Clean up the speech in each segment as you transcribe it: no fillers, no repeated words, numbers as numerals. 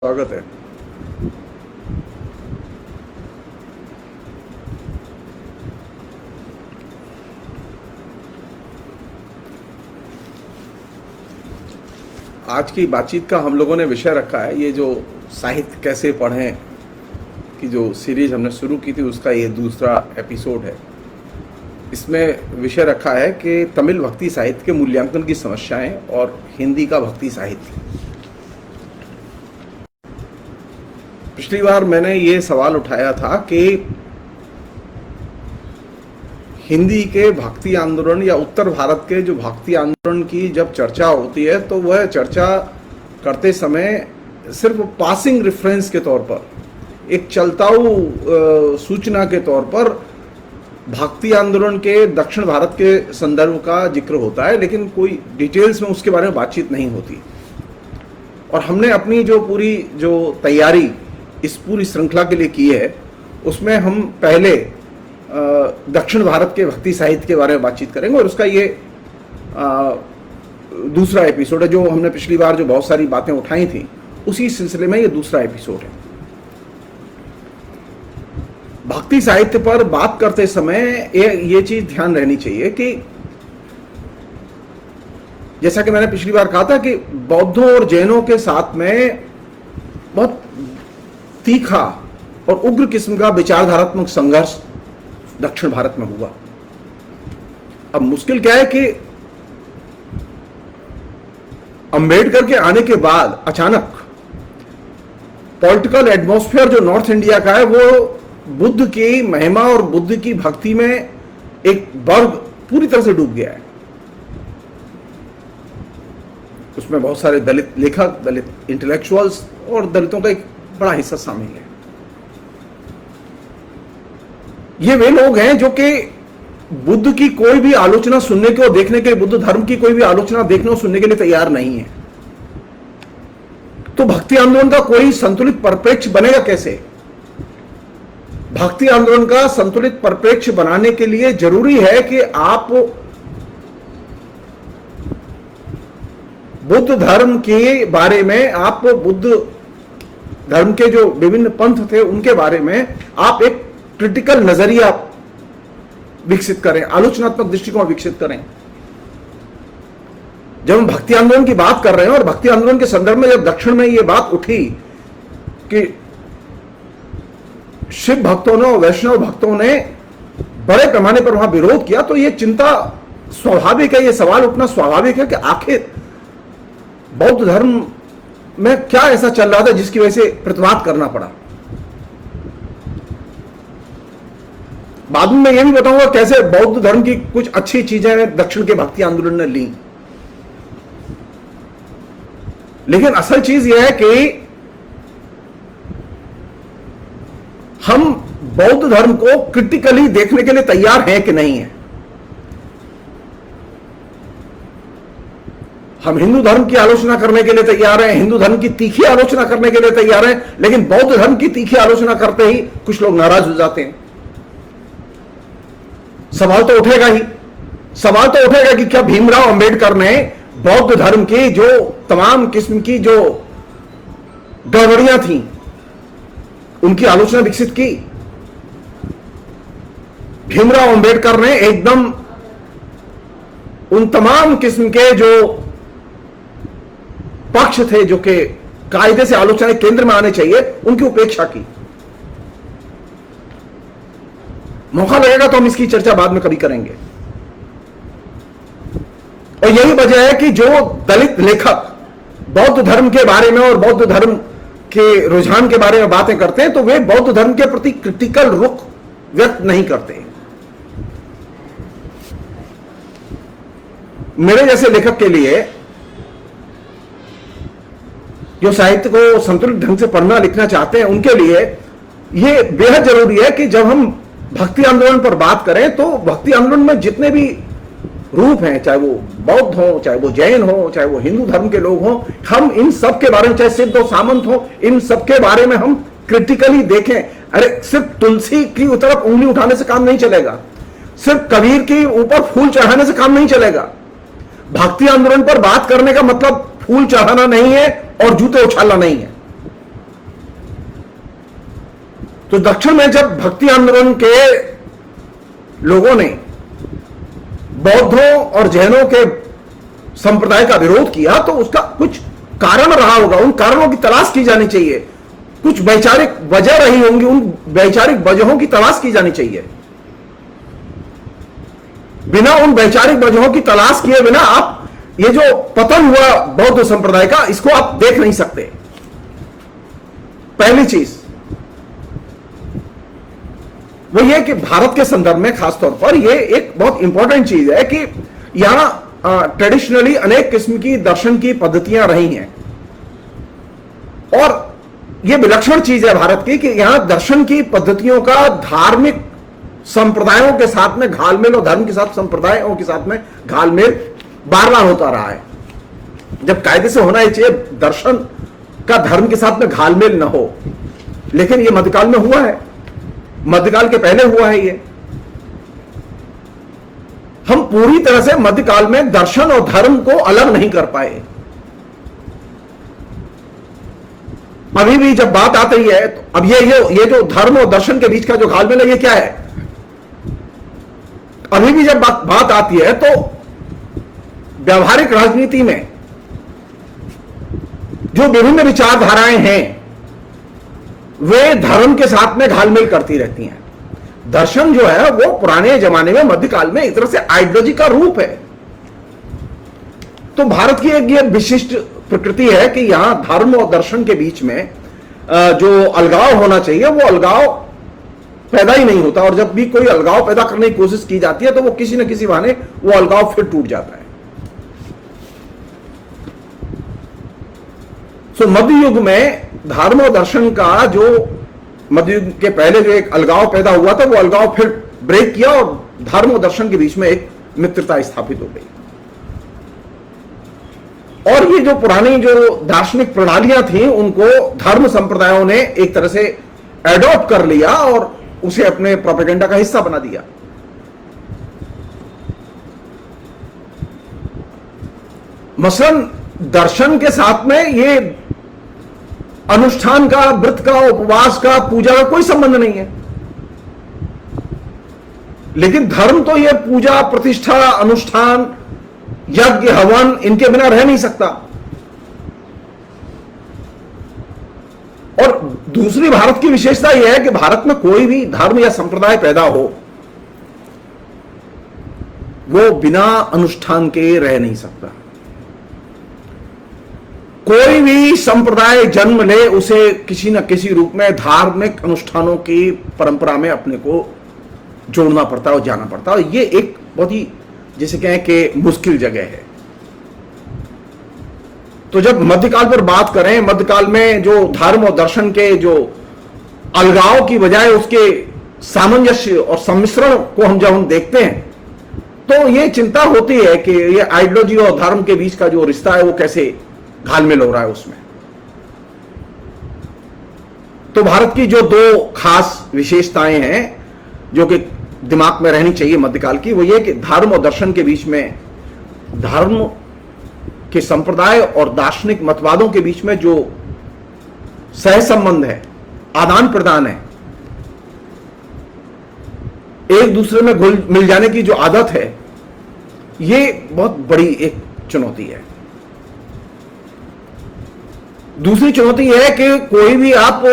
स्वागत है। आज की बातचीत का हम लोगों ने विषय रखा है, ये जो साहित्य कैसे पढ़ें की जो सीरीज हमने शुरू की थी उसका ये दूसरा एपिसोड है। इसमें विषय रखा है कि तमिल भक्ति साहित्य के मूल्यांकन की समस्याएं और हिंदी का भक्ति साहित्य। पिछली बार मैंने ये सवाल उठाया था कि हिंदी के भक्ति आंदोलन या उत्तर भारत के जो भक्ति आंदोलन की जब चर्चा होती है तो वह चर्चा करते समय सिर्फ पासिंग रेफरेंस के तौर पर, एक चलताऊ सूचना के तौर पर भक्ति आंदोलन के दक्षिण भारत के संदर्भ का जिक्र होता है, लेकिन कोई डिटेल्स में उसके बारे में बातचीत नहीं होती। और हमने अपनी जो पूरी तैयारी इस पूरी श्रृंखला के लिए की है उसमें हम पहले दक्षिण भारत के भक्ति साहित्य के बारे में बातचीत करेंगे और उसका ये दूसरा एपिसोड है। जो हमने पिछली बार जो बहुत सारी बातें उठाई थी उसी सिलसिले में ये दूसरा एपिसोड है। भक्ति साहित्य पर बात करते समय ये चीज ध्यान रहनी चाहिए कि जैसा कि मैंने पिछली बार कहा था कि बौद्धों और जैनों के साथ में बहुत तीखा और उग्र किस्म का विचारधारात्मक संघर्ष दक्षिण भारत में हुआ। अब मुश्किल क्या है कि अंबेडकर के आने के बाद अचानक पॉलिटिकल एटमॉस्फेयर जो नॉर्थ इंडिया का है वो बुद्ध की महिमा और बुद्ध की भक्ति में एक वर्ग पूरी तरह से डूब गया है। उसमें बहुत सारे दलित लेखक, दलित इंटेलेक्चुअल्स और दलितों का एक बड़ा हिस्सा शामिल है। ये वे लोग हैं जो कि बुद्ध की कोई भी आलोचना सुनने के और देखने के, बुद्ध धर्म की कोई भी आलोचना देखने और सुनने के लिए तैयार नहीं है। तो भक्ति आंदोलन का कोई संतुलित परिप्रेक्ष्य बनेगा कैसे? भक्ति आंदोलन का संतुलित परिप्रेक्ष्य बनाने के लिए जरूरी है कि आप बुद्ध धर्म के बारे में, आप बुद्ध धर्म के जो विभिन्न पंथ थे उनके बारे में आप एक क्रिटिकल नजरिया विकसित करें, आलोचनात्मक दृष्टिकोण विकसित करें। जब हम भक्ति आंदोलन की बात कर रहे हैं और भक्ति आंदोलन के संदर्भ में जब दक्षिण में यह बात उठी कि शिव भक्तों ने और वैष्णव भक्तों ने बड़े पैमाने पर वहां विरोध किया, तो यह चिंता स्वाभाविक है, यह सवाल उठना स्वाभाविक है कि आखिर बौद्ध धर्म में क्या ऐसा चल रहा था जिसकी वजह से प्रतिवाद करना पड़ा। बाद में मैं यह भी बताऊंगा कैसे बौद्ध धर्म की कुछ अच्छी चीजें दक्षिण के भक्ति आंदोलन ने ली। लेकिन असल चीज यह है कि हम बौद्ध धर्म को क्रिटिकली देखने के लिए तैयार हैं कि नहीं है। हम हिंदू धर्म की आलोचना करने के लिए तैयार हैं, हिंदू धर्म की तीखी आलोचना करने के लिए तैयार हैं, लेकिन बौद्ध धर्म की तीखी आलोचना करते ही कुछ लोग नाराज हो जाते हैं। सवाल तो उठेगा ही, सवाल तो उठेगा कि क्या भीमराव अंबेडकर ने बौद्ध धर्म की जो तमाम किस्म की जो गड़बड़ियां थी उनकी आलोचना विकसित की? भीमराव अंबेडकर ने एकदम उन तमाम किस्म के जो पक्ष थे जो कि कायदे से आलोचना के केंद्र में आने चाहिए उनकी उपेक्षा की। मौका लगेगा तो हम इसकी चर्चा बाद में कभी करेंगे। और यही वजह है कि जो दलित लेखक बौद्ध धर्म के बारे में और बौद्ध धर्म के रुझान के बारे में बातें करते हैं तो वे बौद्ध धर्म के प्रति क्रिटिकल रुख व्यक्त नहीं करते। मेरे जैसे लेखक के लिए जो साहित्य को संतुलित ढंग से पढ़ना लिखना चाहते हैं उनके लिए यह बेहद जरूरी है कि जब हम भक्ति आंदोलन पर बात करें तो भक्ति आंदोलन में जितने भी रूप हैं, चाहे वो बौद्ध हो, चाहे वो जैन हो, चाहे वो हिंदू धर्म के लोग हों, हम इन सब के बारे में, चाहे सिद्ध और सामंत हो, इन सब के बारे में हम क्रिटिकली देखें। अरे सिर्फ तुलसी की तरफ उंगली उठाने से काम नहीं चलेगा, सिर्फ कबीर के ऊपर फूल चढ़ाने से काम नहीं चलेगा। भक्ति आंदोलन पर बात करने का मतलब फूल चढ़ाना नहीं है और जूते उछालना नहीं है। तो दक्षिण में जब भक्ति आंदोलन के लोगों ने बौद्धों और जैनों के संप्रदाय का विरोध किया तो उसका कुछ कारण रहा होगा, उन कारणों की तलाश की जानी चाहिए, कुछ वैचारिक वजह रही होंगी, उन वैचारिक वजहों की तलाश की जानी चाहिए। बिना उन वैचारिक वजहों की तलाश किए बिना आप ये जो पतन हुआ बौद्ध संप्रदाय का, इसको आप देख नहीं सकते। पहली चीज वो ये कि भारत के संदर्भ में खासतौर पर ये एक बहुत इंपॉर्टेंट चीज है कि यहां ट्रेडिशनली अनेक किस्म की दर्शन की पद्धतियां रही हैं और यह विलक्षण चीज है भारत की कि यहां दर्शन की पद्धतियों का धार्मिक संप्रदायों के साथ में घालमेल और धर्म के साथ संप्रदायों के साथ में घालमेल बार बार होता रहा है। जब कायदे से होना ही चाहिए दर्शन का धर्म के साथ में घालमेल न हो, लेकिन यह मध्यकाल में हुआ है, मध्यकाल के पहले हुआ है। ये हम पूरी तरह से मध्यकाल में दर्शन और धर्म को अलग नहीं कर पाए। अभी भी जब बात आती है तो अब ये जो धर्म और दर्शन के बीच का जो घालमेल है ये क्या है? अभी भी जब बात आती है तो व्यावहारिक राजनीति में जो विभिन्न विचारधाराएं हैं वे धर्म के साथ में घालमेल करती रहती हैं। दर्शन जो है वो पुराने जमाने में मध्यकाल में एक तरह से आइडियोलॉजी का रूप है। तो भारत की एक ये विशिष्ट प्रकृति है कि यहां धर्म और दर्शन के बीच में जो अलगाव होना चाहिए वो अलगाव पैदा ही नहीं होता, और जब भी कोई अलगाव पैदा करने की कोशिश की जाती है तो वो किसी न किसी बहाने वो अलगाव फिर टूट जाता है। तो मध्य युग में धर्म और दर्शन का जो मध्य युग के पहले जो एक अलगाव पैदा हुआ था वो अलगाव फिर ब्रेक किया और धर्म और दर्शन के बीच में एक मित्रता स्थापित हो गई। और ये जो पुरानी जो दार्शनिक प्रणालियां थी उनको धर्म संप्रदायों ने एक तरह से एडॉप्ट कर लिया और उसे अपने प्रोपेगेंडा का हिस्सा बना दिया। मसलन दर्शन के साथ में ये अनुष्ठान का, व्रत का, उपवास का, पूजा का कोई संबंध नहीं है, लेकिन धर्म तो ये पूजा, प्रतिष्ठा, अनुष्ठान, यज्ञ, हवन इनके बिना रह नहीं सकता। और दूसरी भारत की विशेषता यह है कि भारत में कोई भी धर्म या संप्रदाय पैदा हो वो बिना अनुष्ठान के रह नहीं सकता। कोई भी संप्रदाय जन्म ले उसे किसी न किसी रूप में धार्मिक अनुष्ठानों की परंपरा में अपने को जोड़ना पड़ता है और जाना पड़ता है। ये एक बहुत ही जैसे कहें कि मुश्किल जगह है। तो जब मध्यकाल पर बात करें, मध्यकाल में जो धर्म और दर्शन के जो अलगाव की बजाय उसके सामंजस्य और सम्मिश्रण को हम देखते हैं तो ये चिंता होती है कि ये आइडियोलॉजी और धर्म के बीच का जो रिश्ता है वो कैसे घालमेल हो रहा है उसमें। तो भारत की जो दो खास विशेषताएं हैं जो कि दिमाग में रहनी चाहिए मध्यकाल की, वो ये कि धर्म और दर्शन के बीच में, धर्म के संप्रदाय और दार्शनिक मतवादों के बीच में जो सह संबंध है, आदान प्रदान है, एक दूसरे में घुल मिल जाने की जो आदत है, ये बहुत बड़ी एक चुनौती है। दूसरी चुनौती यह है कि कोई भी आप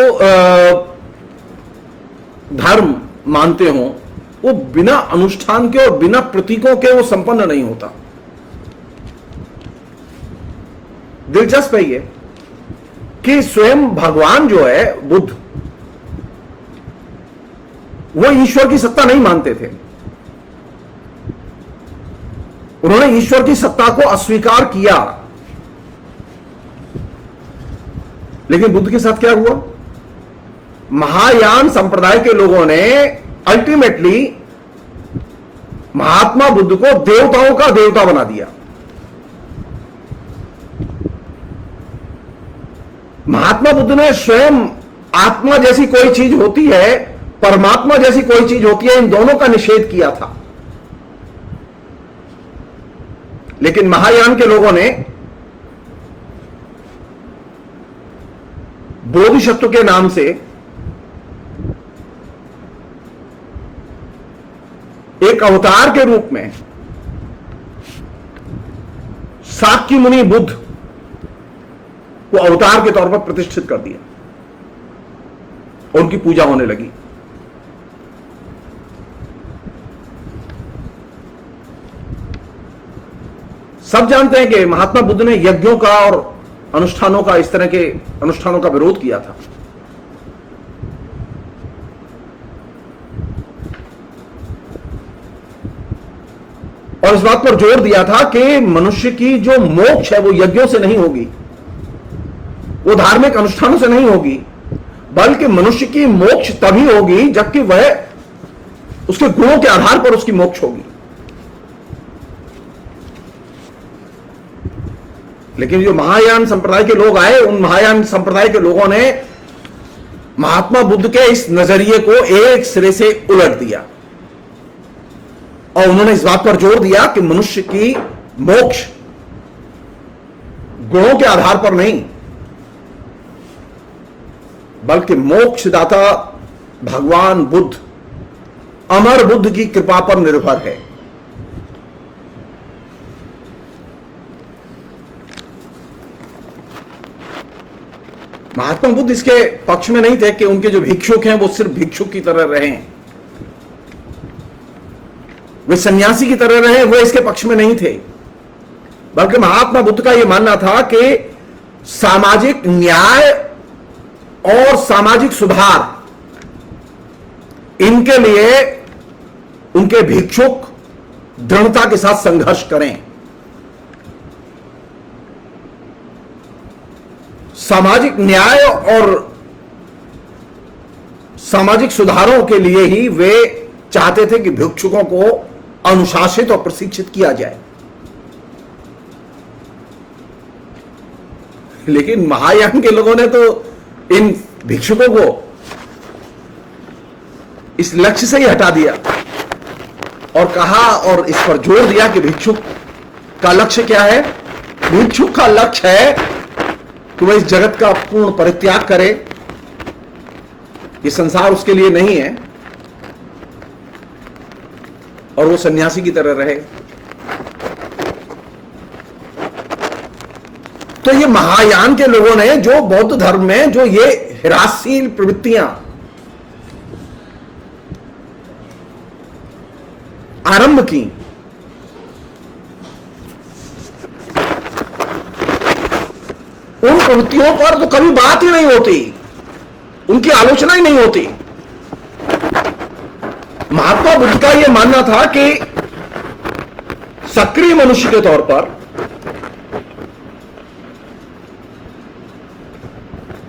धर्म मानते हो वो बिना अनुष्ठान के और बिना प्रतीकों के वो संपन्न नहीं होता। दिलचस्प है ये कि स्वयं भगवान जो है बुद्ध, वो ईश्वर की सत्ता नहीं मानते थे। उन्होंने ईश्वर की सत्ता को अस्वीकार किया। लेकिन बुद्ध के साथ क्या हुआ? महायान संप्रदाय के लोगों ने अल्टीमेटली महात्मा बुद्ध को देवताओं का देवता बना दिया। महात्मा बुद्ध ने स्वयं आत्मा जैसी कोई चीज होती है, परमात्मा जैसी कोई चीज होती है, इन दोनों का निषेध किया था। लेकिन महायान के लोगों ने बोधिसत्व के नाम से एक अवतार के रूप में शाक्य मुनि बुद्ध को अवतार के तौर पर प्रतिष्ठित कर दिया, उनकी पूजा होने लगी। सब जानते हैं कि महात्मा बुद्ध ने यज्ञों का और अनुष्ठानों का, इस तरह के अनुष्ठानों का विरोध किया था। और इस बात पर जोर दिया था कि मनुष्य की जो मोक्ष है वो यज्ञों से नहीं होगी, वो धार्मिक अनुष्ठानों से नहीं होगी, बल्कि मनुष्य की मोक्ष तभी होगी जबकि वह उसके गुणों के आधार पर उसकी मोक्ष होगी। लेकिन जो महायान संप्रदाय के लोग आए, उन महायान संप्रदाय के लोगों ने महात्मा बुद्ध के इस नजरिए को एक सिरे से उलट दिया और उन्होंने इस बात पर जोर दिया कि मनुष्य की मोक्ष गुणों के आधार पर नहीं, बल्कि मोक्षदाता भगवान बुद्ध, अमर बुद्ध की कृपा पर निर्भर है। महात्मा बुद्ध इसके पक्ष में नहीं थे कि उनके जो भिक्षुक हैं वो सिर्फ भिक्षुक की तरह रहें, वे सन्यासी की तरह रहे, वो इसके पक्ष में नहीं थे। बल्कि महात्मा बुद्ध का यह मानना था कि सामाजिक न्याय और सामाजिक सुधार, इनके लिए उनके भिक्षुक दृढ़ता के साथ संघर्ष करें। सामाजिक न्याय और सामाजिक सुधारों के लिए ही वे चाहते थे कि भिक्षुकों को अनुशासित और प्रशिक्षित किया जाए। लेकिन महायान के लोगों ने तो इन भिक्षुकों को इस लक्ष्य से ही हटा दिया और कहा और इस पर जोर दिया कि भिक्षुक का लक्ष्य क्या है? भिक्षुक का लक्ष्य है कि वह इस जगत का पूर्ण परित्याग करे, ये संसार उसके लिए नहीं है और वो सन्यासी की तरह रहे। तो ये महायान के लोगों ने जो बौद्ध धर्म में जो ये हिरासशील प्रवृत्तियां आरंभ की, उन प्रवृत्तियों पर तो कभी बात ही नहीं होती, उनकी आलोचना ही नहीं होती। महात्मा बुद्ध का यह मानना था कि सक्रिय मनुष्य के तौर पर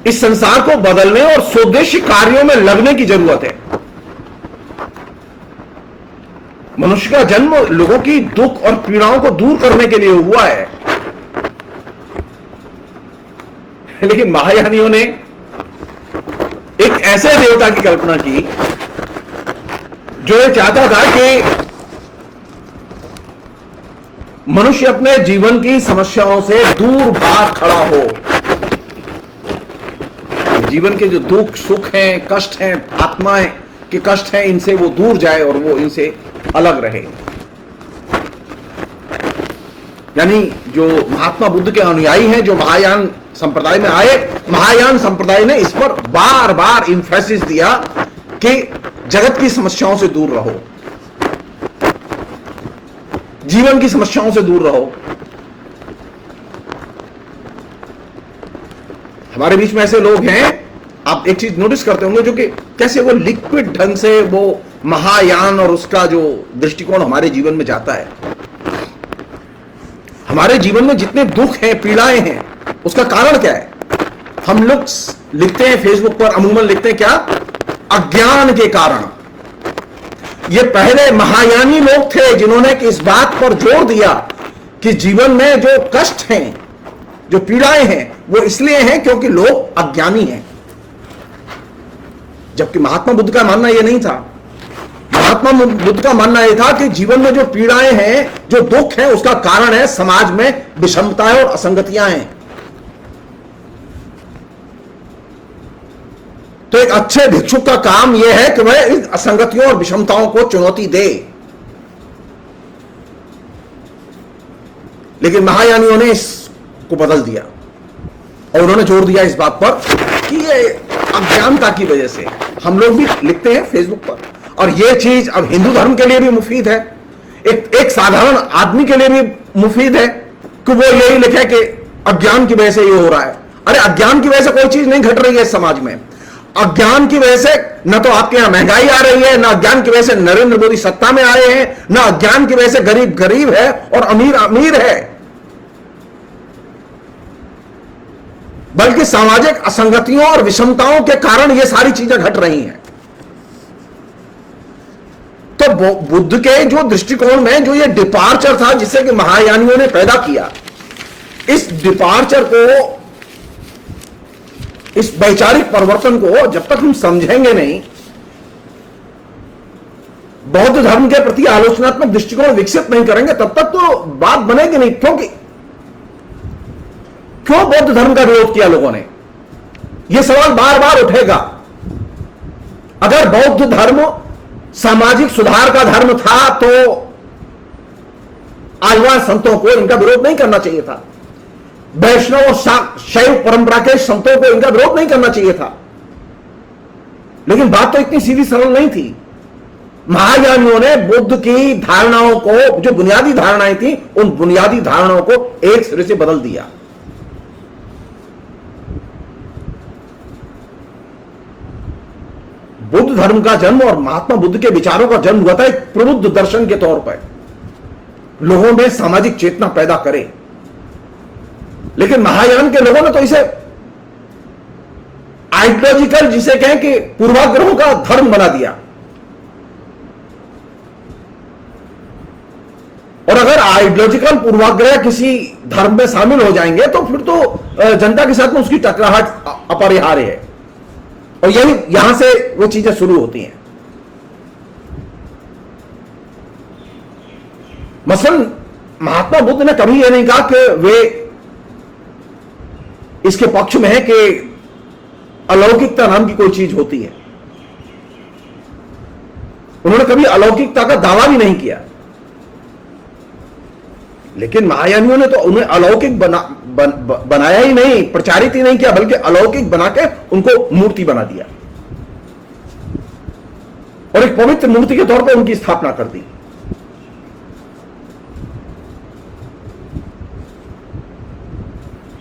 इस संसार को बदलने और स्वदेशी कार्यों में लगने की जरूरत है। मनुष्य का जन्म लोगों की दुख और पीड़ाओं को दूर करने के लिए हुआ है। लेकिन महायानियों ने एक ऐसे देवता की कल्पना की जो ये चाहता था कि मनुष्य अपने जीवन की समस्याओं से दूर भाग खड़ा हो, जीवन के जो दुख सुख हैं, कष्ट हैं, आत्माएं के कष्ट हैं, इनसे वो दूर जाए और वो इनसे अलग रहे। यानी जो महात्मा बुद्ध के अनुयायी हैं, जो महायान संप्रदाय में आए, महायान संप्रदाय ने इस पर बार बार इंफेसिस दिया कि जगत की समस्याओं से दूर रहो, जीवन की समस्याओं से दूर रहो। हमारे बीच में ऐसे लोग हैं, आप एक चीज नोटिस करते होंगे, जो कि कैसे वो लिक्विड ढंग से वो महायान और उसका जो दृष्टिकोण हमारे जीवन में जाता है। हमारे जीवन में जितने दुख हैं, पीड़ाएं हैं, उसका कारण क्या है? हम लोग लिखते हैं फेसबुक पर, अमूमन लिखते हैं क्या? अज्ञान के कारण। ये पहले महायानी लोग थे जिन्होंने इस बात पर जोर दिया कि जीवन में जो कष्ट हैं, जो पीड़ाएं हैं, वो इसलिए हैं क्योंकि लोग अज्ञानी हैं। जबकि महात्मा बुद्ध का मानना यह नहीं था। महात्मा बुद्ध का मानना यह था कि जीवन में जो पीड़ाएं हैं, जो दुख है, उसका कारण है समाज में विषमताएं और असंगतियां हैं। तो एक अच्छे भिक्षुक का काम यह है कि वह इन असंगतियों और विषमताओं को चुनौती दे लेकिन महायानियों ने इसको बदल दिया और उन्होंने जोर दिया इस बात पर कि ये अज्ञानता की वजह से, हम लोग भी लिखते हैं फेसबुक पर, और ये चीज अब हिंदू धर्म के लिए भी मुफीद है, एक साधारण आदमी के लिए भी मुफीद है कि वो यही लिखे कि अज्ञान की वजह से ये हो रहा है। अरे अज्ञान की वजह से कोई चीज नहीं घट रही है समाज में। अज्ञान की वजह से न तो आपके यहां महंगाई आ रही है, न अज्ञान की वजह से नरेंद्र मोदी सत्ता में आए हैं, न अज्ञान की वजह से गरीब गरीब है और अमीर अमीर है, बल्कि सामाजिक असंगतियों और विषमताओं के कारण ये सारी चीजें घट रही हैं। तो बुद्ध के जो दृष्टिकोण में जो ये डिपार्चर था जिसे कि महायानियों ने पैदा किया, इस डिपार्चर को, इस वैचारिक परिवर्तन को जब तक हम समझेंगे नहीं, बौद्ध धर्म के प्रति आलोचनात्मक दृष्टिकोण विकसित नहीं करेंगे, तब तक तो बात बनेगी नहीं। क्यों बौद्ध धर्म का विरोध किया लोगों ने, यह सवाल बार बार उठेगा। अगर बौद्ध धर्म सामाजिक सुधार का धर्म था तो आर्यवान संतों को इनका विरोध नहीं करना चाहिए था, वैष्णव और शैव परंपरा के संतों को इनका विरोध नहीं करना चाहिए था। लेकिन बात तो इतनी सीधी सरल नहीं थी। महायानियों ने बुद्ध की धारणाओं को, जो बुनियादी धारणाएं थी, उन बुनियादी धारणाओं को एक सिरे से बदल दिया। बुद्ध धर्म का जन्म और महात्मा बुद्ध के विचारों का जन्म हुआ था एक प्रबुद्ध दर्शन के तौर पर, लोगों में सामाजिक चेतना पैदा करे। लेकिन महायान के लोगों ने तो इसे आइडियोलॉजिकल, जिसे कहें कि पूर्वाग्रहों का धर्म बना दिया। और अगर आइडियोलॉजिकल पूर्वाग्रह किसी धर्म में शामिल हो जाएंगे तो फिर तो जनता के साथ में उसकी टकराहट अपरिहार्य है, और यही यहां से वो चीजें शुरू होती हैं। मसलन महात्मा बुद्ध ने कभी यह नहीं कहा कि वे इसके पक्ष में है कि अलौकिकता नाम की कोई चीज होती है। उन्होंने कभी अलौकिकता का दावा भी नहीं किया। लेकिन महायानियों ने तो उन्हें अलौकिक बनाया ही नहीं, प्रचारित ही नहीं किया, बल्कि अलौकिक बना के उनको मूर्ति बना दिया और एक पवित्र मूर्ति के तौर पर उनकी स्थापना कर दी।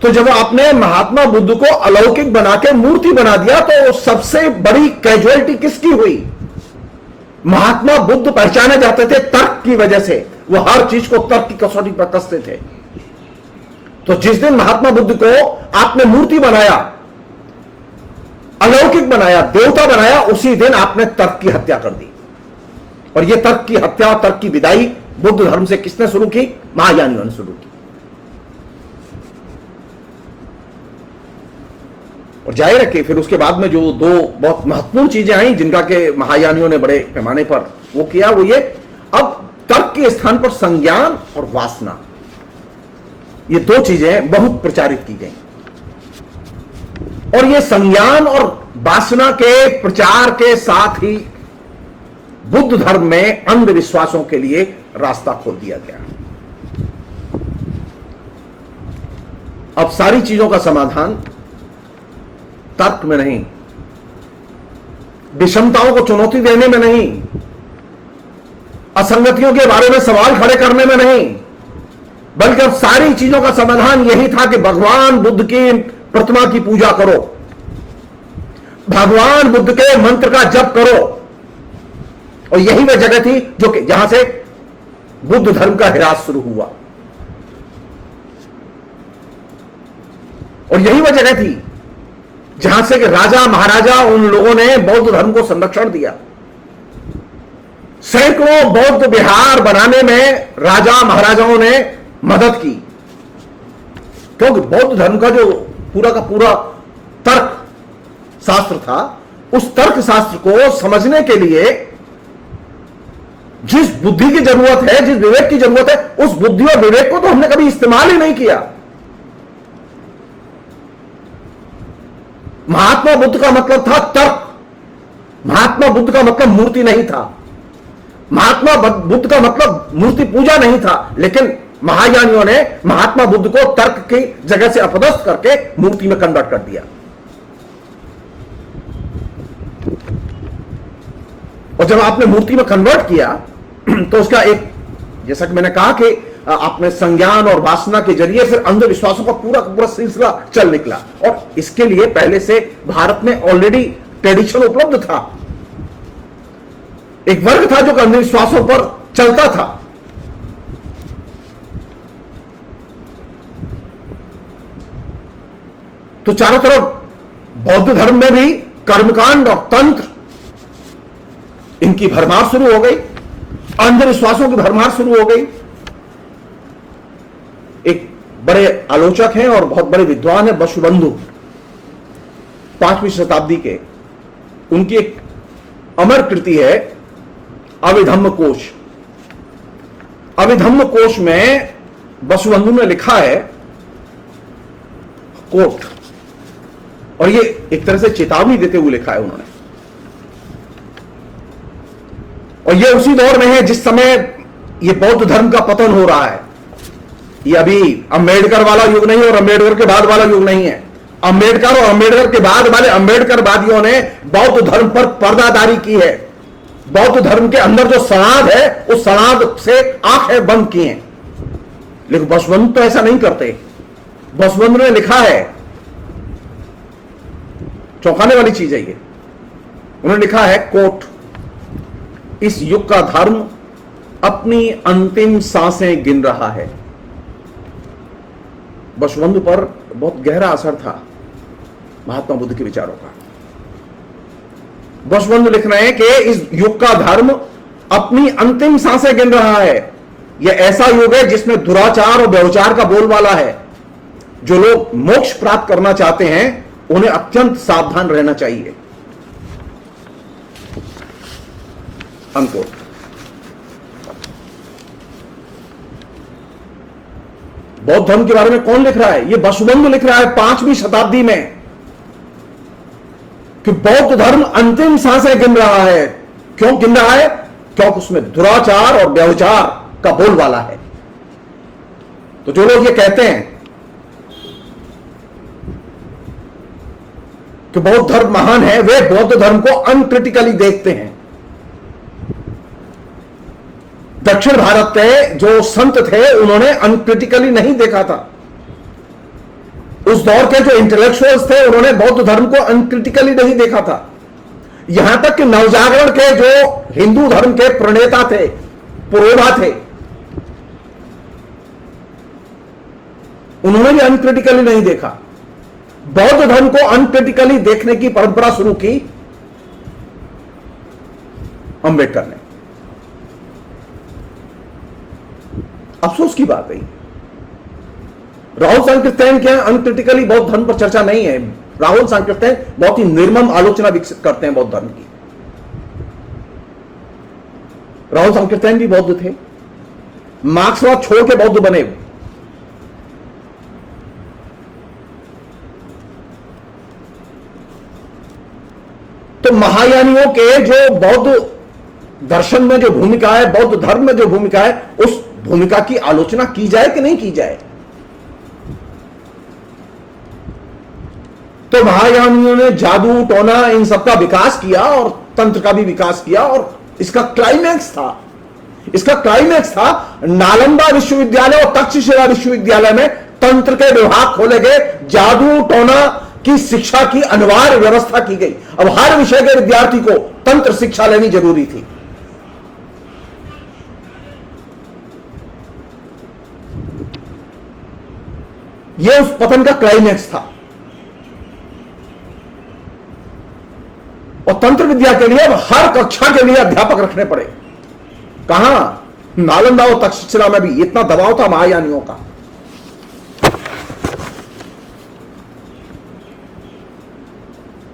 तो जब आपने महात्मा बुद्ध को अलौकिक बना के मूर्ति बना दिया तो सबसे बड़ी कैजुअलिटी किसकी हुई? महात्मा बुद्ध पहचाने जाते थे तर्क की वजह से, वो हर चीज को तर्क की कसौटी पर कसते थे। तो जिस दिन महात्मा बुद्ध को आपने मूर्ति बनाया, अलौकिक बनाया, देवता बनाया, उसी दिन आपने तर्क की हत्या कर दी। और यह तर्क की हत्या, तर्क की विदाई बुद्ध धर्म से किसने शुरू की? महायानियों ने शुरू की। और जाहिर है कि फिर उसके बाद में जो दो बहुत महत्वपूर्ण चीजें आई जिनका के महायानियों ने बड़े पैमाने पर वो किया, वो ये, अब तर्क के स्थान पर संज्ञान और वासना, ये दो चीजें बहुत प्रचारित की गई। और ये संज्ञान और वासना के प्रचार के साथ ही बुद्ध धर्म में अंधविश्वासों के लिए रास्ता खोल दिया गया। अब सारी चीजों का समाधान तर्क में नहीं, विषमताओं को चुनौती देने में नहीं, असंगतियों के बारे में सवाल खड़े करने में नहीं, बल्कि अब सारी चीजों का समाधान यही था कि भगवान बुद्ध की प्रतिमा की पूजा करो, भगवान बुद्ध के मंत्र का जप करो। और यही वह जगह थी जो कि जहां से बुद्ध धर्म का ह्रास शुरू हुआ, और यही वह जगह थी जहां से कि राजा महाराजा उन लोगों ने बौद्ध धर्म को संरक्षण दिया। सैकड़ों बौद्ध विहार बनाने में राजा महाराजाओं ने मदद की, क्योंकि बौद्ध धर्म का जो पूरा का पूरा तर्क शास्त्र था, उस तर्क शास्त्र को समझने के लिए जिस बुद्धि की जरूरत है, जिस विवेक की जरूरत है, उस बुद्धि और विवेक को तो हमने कभी इस्तेमाल ही नहीं किया। महात्मा बुद्ध का मतलब था तर्क, महात्मा बुद्ध का मतलब मूर्ति नहीं था, महात्मा बुद्ध का मतलब मूर्ति पूजा नहीं था। लेकिन महायानियों ने महात्मा बुद्ध को तर्क की जगह से अपदस्थ करके मूर्ति में कन्वर्ट कर दिया। और जब आपने मूर्ति में कन्वर्ट किया तो उसका एक, जैसा कि मैंने कहा कि आपने संज्ञान और वासना के जरिए फिर अंधविश्वासों का पूरा सिलसिला चल निकला। और इसके लिए पहले से भारत में ऑलरेडी ट्रेडिशन उपलब्ध था। एक वर्ग था जो अंधविश्वासों पर चलता था। तो चारों तरफ बौद्ध धर्म में भी कर्मकांड और तंत्र, इनकी भरमार शुरू हो गई, अंधविश्वासों की भरमार शुरू हो गई। एक बड़े आलोचक हैं और बहुत बड़े विद्वान हैं बसुबंधु, 5वीं शताब्दी के। उनकी एक अमर कृति है अभिधम्म कोश। अभिधम्म कोश में बसुबंधु ने लिखा है, कोट, और ये एक तरह से चेतावनी देते हुए लिखा है उन्होंने। और ये उसी दौर में है जिस समय ये बौद्ध धर्म का पतन हो रहा है। ये अभी अंबेडकर वाला युग नहीं और अंबेडकर के बाद वाला युग नहीं है। अंबेडकर और अंबेडकर के बाद वाले अंबेडकरवादियों ने बौद्ध धर्म पर पर्दादारी की है। बौद्ध धर्म के अंदर जो सनाद है उस सनाद से आंखें बंद की हैं। लेकिन बसवंत तो ऐसा नहीं करते। बसवंत ने लिखा है, चौंकाने वाली चीज है ये, उन्होंने लिखा है, कोट, इस युग का धर्म अपनी अंतिम सांसें गिन रहा है। बसवंत पर बहुत गहरा असर था महात्मा बुद्ध के विचारों का। बसवंत लिख रहे हैं कि इस युग का धर्म अपनी अंतिम सांसें गिन रहा है। यह ऐसा युग है जिसमें दुराचार और व्यभिचार का बोलबाला है। जो लोग मोक्ष प्राप्त करना चाहते हैं उन्हें अत्यंत सावधान रहना चाहिए। अनकोट। बौद्ध धर्म के बारे में कौन लिख रहा है? ये बसुबंधु लिख रहा है 5वीं शताब्दी में कि बौद्ध धर्म अंतिम सांसें गिन रहा है। क्यों गिन रहा है? क्योंकि उसमें दुराचार और व्यभिचार का बोलबाला है। तो जो लोग ये कहते हैं कि बौद्ध धर्म महान है, वे बौद्ध धर्म को अनक्रिटिकली देखते हैं। दक्षिण भारत के जो संत थे उन्होंने अनक्रिटिकली नहीं देखा था। उस दौर के जो इंटेलेक्चुअल्स थे उन्होंने बौद्ध धर्म को अनक्रिटिकली नहीं देखा था। यहां तक कि नवजागरण के जो हिंदू धर्म के प्रणेता थे, पुरोधा थे, उन्होंने भी अनक्रिटिकली नहीं देखा। बौद्ध धर्म को अनक्रिटिकली देखने की परंपरा शुरू की अंबेडकर ने। अफसोस की बात है, राहुल सांकृत्यायन के अनक्रिटिकली बौद्ध धर्म पर चर्चा नहीं है। राहुल सांकृत्यायन बहुत ही निर्मम आलोचना विकसित करते हैं बौद्ध धर्म की। राहुल सांकृत्यायन भी बौद्ध थे, मार्क्सवाद छोड़ के बौद्ध बने। तो महायानियों के जो बौद्ध दर्शन में जो भूमिका है, बौद्ध धर्म में जो भूमिका है, उस भूमिका की आलोचना की जाए कि नहीं की जाए? तो महायानियों ने जादू टोना इन सबका विकास किया और तंत्र का भी विकास किया। और इसका क्लाइमैक्स था नालंदा विश्वविद्यालय और तक्षशिला विश्वविद्यालय में तंत्र के विभाग खोले गए। जादू टोना की शिक्षा की अनिवार्य व्यवस्था की गई। अब हर विषय के विद्यार्थी को तंत्र शिक्षा लेनी जरूरी थी। यह उस पतन का क्लाइमैक्स था। और तंत्र विद्या के लिए अब हर कक्षा के लिए अध्यापक रखने पड़े। कहां? नालंदा और तक्षशिला में भी इतना दबाव था महायानियों का।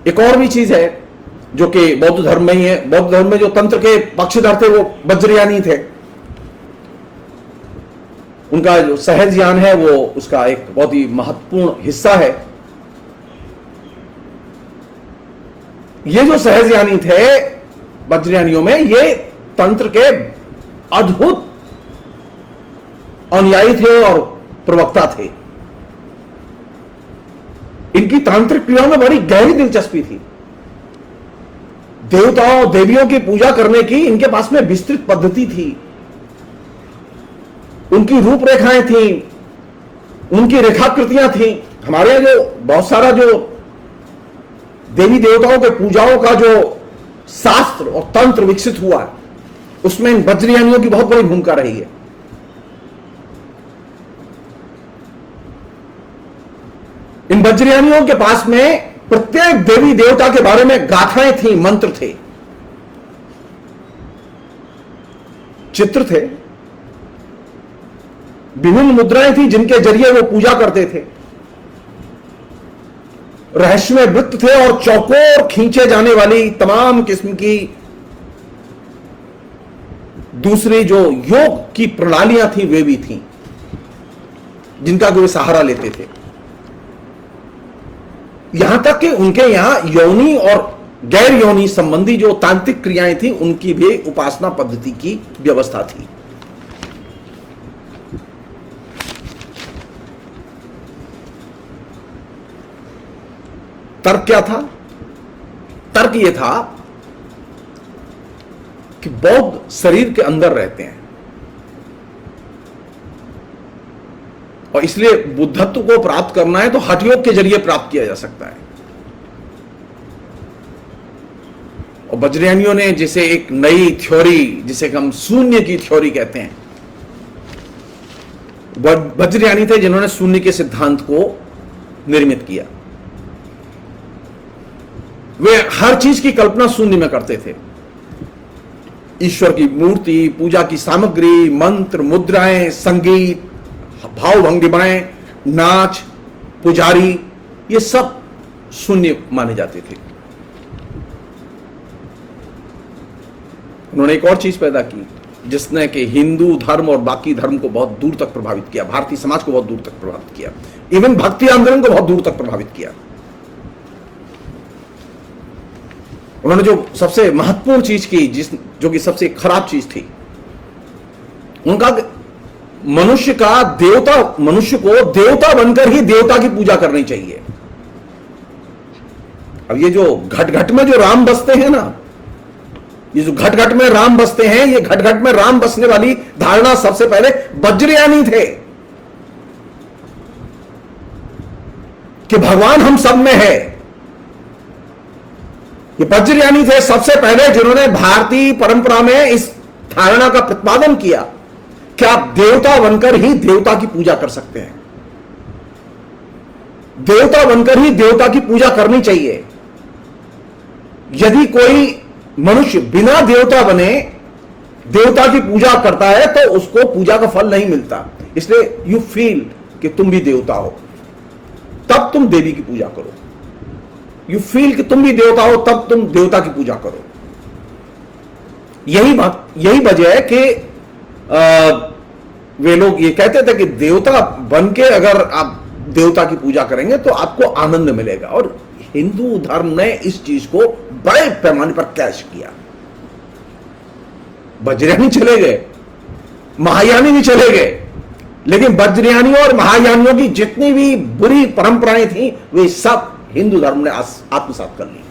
एक और भी चीज है जो कि बौद्ध धर्म में ही है। बौद्ध धर्म में जो तंत्र के पक्षधर थे वो वज्रयानी थे। उनका जो सहज ज्ञान है वो उसका एक बहुत ही महत्वपूर्ण हिस्सा है। ये जो सहजयानी थे वज्रयानियों में, ये तंत्र के अद्भुत अनुयायी थे और प्रवक्ता थे। इनकी तांत्रिक क्रियाओं में बड़ी गहरी दिलचस्पी थी। देवताओं देवियों की पूजा करने की इनके पास में विस्तृत पद्धति थी। उनकी रूपरेखाएं थी, उनकी रेखाकृतियां थी। हमारे यहां जो बहुत सारा जो देवी देवताओं के पूजाओं का जो शास्त्र और तंत्र विकसित हुआ है, उसमें इन वज्रयानियों की बहुत बड़ी भूमिका रही है। इन वज्रयानियों के पास में प्रत्येक देवी देवता के बारे में गाथाएं थी, मंत्र थे, चित्र थे, विभिन्न मुद्राएं थी जिनके जरिए वो पूजा करते थे। रहस्यमय वृत्त थे और चौकोर खींचे जाने वाली तमाम किस्म की दूसरी जो योग की प्रणालियां थी वे भी थी, जिनका वे सहारा लेते थे। यहां तक कि उनके यहां यौनी और गैर यौनी संबंधी जो तांत्रिक क्रियाएं थी उनकी भी उपासना पद्धति की व्यवस्था थी। तर्क क्या था? तर्क यह था कि बौद्ध शरीर के अंदर रहते हैं और इसलिए बुद्धत्व को प्राप्त करना है तो हठ योग के जरिए प्राप्त किया जा सकता है। और वज्रयानियों ने जैसे एक नई थ्योरी, जिसे हम शून्य की थ्योरी कहते हैं, वज्रयानी थे जिन्होंने शून्य के सिद्धांत को निर्मित किया। वे हर चीज की कल्पना शून्य में करते थे। ईश्वर की मूर्ति, पूजा की सामग्री, मंत्र, मुद्राएं, संगीत, भाव भंगिमाएं, नाच, पुजारी, ये सब शून्य माने जाते थे। उन्होंने एक और चीज पैदा की जिसने कि हिंदू धर्म और बाकी धर्म को बहुत दूर तक प्रभावित किया, भारतीय समाज को बहुत दूर तक प्रभावित किया, इवन भक्ति आंदोलन को बहुत दूर तक प्रभावित किया। उन्होंने जो सबसे महत्वपूर्ण चीज की, जो कि सबसे खराब चीज थी, उनका मनुष्य को देवता बनकर ही देवता की पूजा करनी चाहिए। अब ये जो घट घट में जो राम बसते हैं ना, ये जो घट घट में राम बसते हैं, ये घट घट में राम बसने वाली धारणा सबसे पहले वज्रयानी थे कि भगवान हम सब में है। ये वज्रयानी थे सबसे पहले जिन्होंने भारतीय परंपरा में इस धारणा का प्रतिपादन किया कि आप देवता बनकर ही देवता की पूजा कर सकते हैं, देवता बनकर ही देवता की पूजा करनी चाहिए। यदि कोई मनुष्य बिना देवता बने देवता की पूजा करता है तो उसको पूजा का फल नहीं मिलता। इसलिए यू फील कि तुम भी देवता हो, तब तुम देवी की पूजा करो। यू फील कि तुम भी देवता हो, तब तुम देवता की पूजा करो। यही वजह है कि वे लोग ये कहते थे कि देवता बन के अगर आप देवता की पूजा करेंगे तो आपको आनंद मिलेगा। और हिंदू धर्म ने इस चीज को बड़े पैमाने पर कैश किया। वज्रयानी चले गए, महायानी भी चले गए, लेकिन वज्रयानियों और महायानियों की जितनी भी बुरी परंपराएं थी वे सब हिंदू धर्म ने आत्मसात कर ली।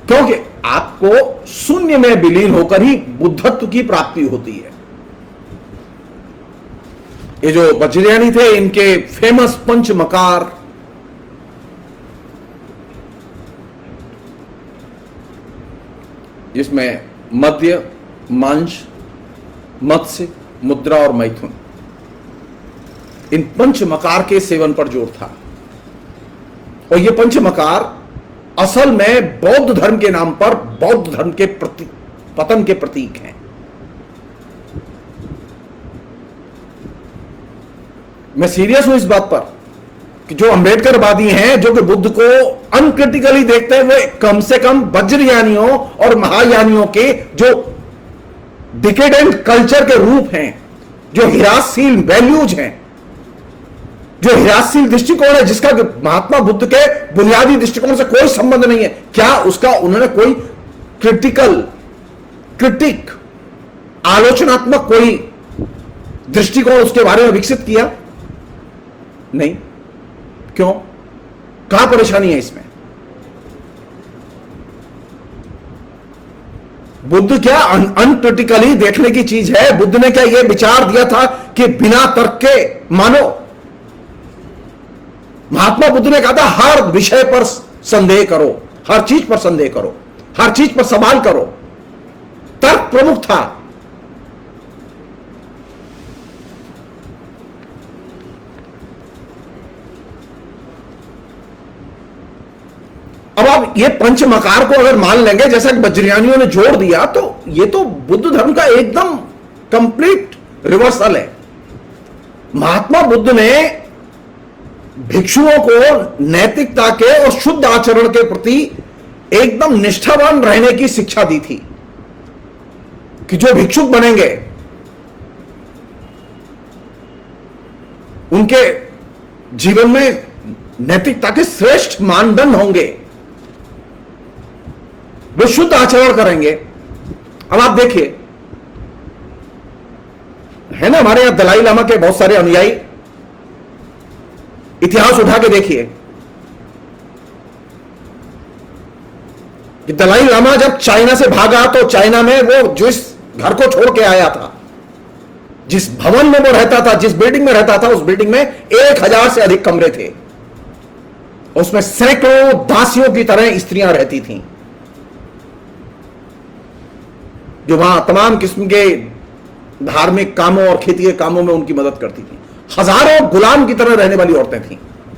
क्योंकि आपको शून्य में विलीन होकर ही बुद्धत्व की प्राप्ति होती है। ये जो वज्रयानी थे, इनके फेमस पंच मकार, जिसमें मध्य, मांस, मत्स्य, मुद्रा और मैथुन, इन पंच मकार के सेवन पर जोर था। और ये पंच मकार असल में बौद्ध धर्म के नाम पर बौद्ध धर्म के पतन के प्रतीक हैं। मैं सीरियस हूं इस बात पर कि जो अंबेडकरवादी हैं, जो कि बुद्ध को अनक्रिटिकली देखते हैं, वे कम से कम वज्रयानियों और महायानियों के जो डिकेडेंट कल्चर के रूप हैं, जो हिरासशील वैल्यूज हैं, जो हिरासशील दृष्टिकोण है, जिसका महात्मा बुद्ध के बुनियादी दृष्टिकोण से कोई संबंध नहीं है, क्या उसका उन्होंने कोई क्रिटिक, आलोचनात्मक कोई दृष्टिकोण उसके बारे में विकसित किया? नहीं। क्यों? कहां परेशानी है इसमें? बुद्ध क्या अनक्रिटिकली देखने की चीज है? बुद्ध ने क्या यह विचार दिया था कि बिना तर्क के मानो? महात्मा बुद्ध ने कहा था हर विषय पर संदेह करो, हर चीज पर संदेह करो, हर चीज पर सवाल करो। तर्क प्रमुख था। अब आप ये पंचमकार को अगर मान लेंगे, जैसा कि वज्रयानियों ने जोड़ दिया, तो ये तो बुद्ध धर्म का एकदम कंप्लीट रिवर्सल है। महात्मा बुद्ध ने भिक्षुओं को नैतिकता के और शुद्ध आचरण के प्रति एकदम निष्ठावान रहने की शिक्षा दी थी कि जो भिक्षुक बनेंगे उनके जीवन में नैतिकता के श्रेष्ठ मानदंड होंगे, वे शुद्ध आचरण करेंगे। अब आप देखिए, है ना हमारे यहां दलाई लामा के बहुत सारे अनुयायी, इतिहास उठा के देखिए कि दलाई लामा जब चाइना से भागा तो चाइना में वो जिस घर को छोड़ के आया था, जिस भवन में वो रहता था, जिस बिल्डिंग में रहता था, उस बिल्डिंग में 1000 से अधिक कमरे थे। उसमें सैकड़ों दासियों की तरह स्त्रियां रहती थीं जो वहां तमाम किस्म के धार्मिक कामों और खेती के कामों में उनकी मदद करती थी। हजारों गुलाम की तरह रहने वाली औरतें थीं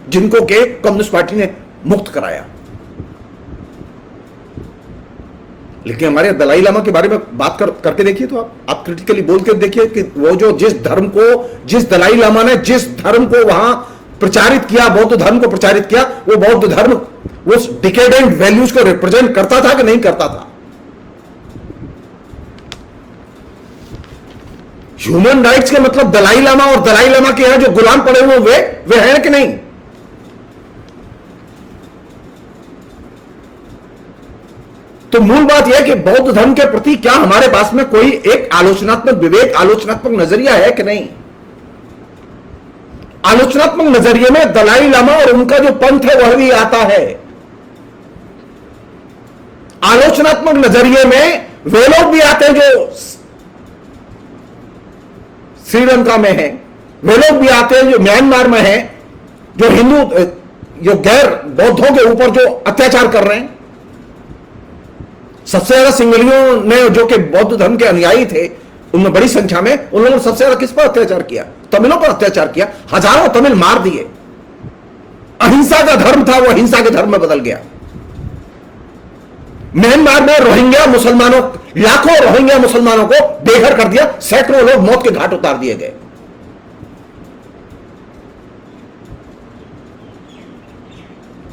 जिनको के कम्युनिस्ट पार्टी ने मुक्त कराया। लेकिन हमारे दलाई लामा के बारे में बात करके देखिए, तो आप क्रिटिकली बोल के देखिए कि वो जो जिस दलाई लामा ने जिस धर्म को वहां प्रचारित किया, बौद्ध धर्म को प्रचारित किया, वो बौद्ध धर्म उस डिकेडेंट वैल्यूज को रिप्रेजेंट करता था कि नहीं करता था? ह्यूमन राइट्स के मतलब दलाई लामा और दलाई लामा के यहां जो गुलाम पड़े हुए वे हैं कि नहीं? तो मूल बात यह है कि बौद्ध धर्म के प्रति क्या हमारे पास में कोई एक आलोचनात्मक विवेक, आलोचनात्मक नजरिया है कि नहीं? आलोचनात्मक नजरिए में दलाई लामा और उनका जो पंथ है वह भी आता है। आलोचनात्मक नजरिए में वे लोग भी आते हैं जो श्रीलंका में है, वे लोग भी आते हैं जो म्यांमार में है, जो हिंदू, जो गैर बौद्धों के ऊपर जो अत्याचार कर रहे हैं। सबसे ज्यादा सिंगलियों ने, जो कि बौद्ध धर्म के अनुयायी थे, उनमें बड़ी संख्या में, उन लोगों ने सबसे ज्यादा किस पर अत्याचार किया? तमिलों पर अत्याचार किया। हजारों तमिल मार दिए। अहिंसा का धर्म था, वो हिंसा के धर्म में बदल गया। म्यांमार में रोहिंग्या मुसलमानों, लाखों रोहिंग्या मुसलमानों को बेघर कर दिया, सैकड़ों लोग मौत के घाट उतार दिए गए।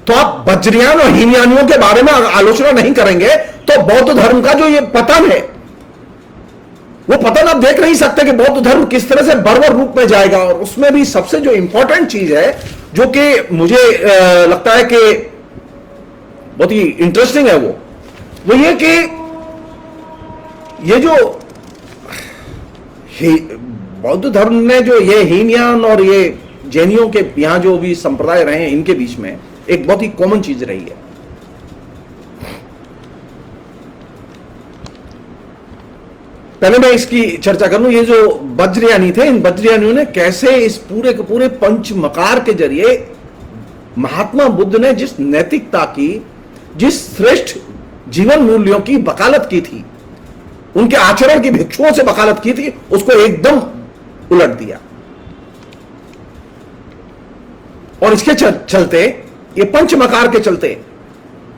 तो आप वज्रयान और हीनयानियों के बारे में आलोचना नहीं करेंगे तो बौद्ध धर्म का जो ये पतन है, वो पतन आप देख नहीं सकते कि बौद्ध धर्म किस तरह से बर्बर रूप में जाएगा। और उसमें भी सबसे जो इंपॉर्टेंट चीज है, जो कि मुझे लगता है कि बहुत ही इंटरेस्टिंग है, वो ये कि ये जो बौद्ध धर्म ने जो ये हीनयान और ये जैनियों के यहां जो भी संप्रदाय रहे हैं, इनके बीच में एक बहुत ही कॉमन चीज रही है। पहले मैं इसकी चर्चा करूं, ये जो वज्रयानी थे, इन वज्रयानियों ने कैसे इस पूरे के पूरे पंचमकार के जरिए महात्मा बुद्ध ने जिस नैतिकता की, जिस श्रेष्ठ जीवन मूल्यों की वकालत की थी, उनके आचरण की भिक्षुओं से वकालत की थी, उसको एकदम उलट दिया। और इसके चलते, ये पंचमकार के चलते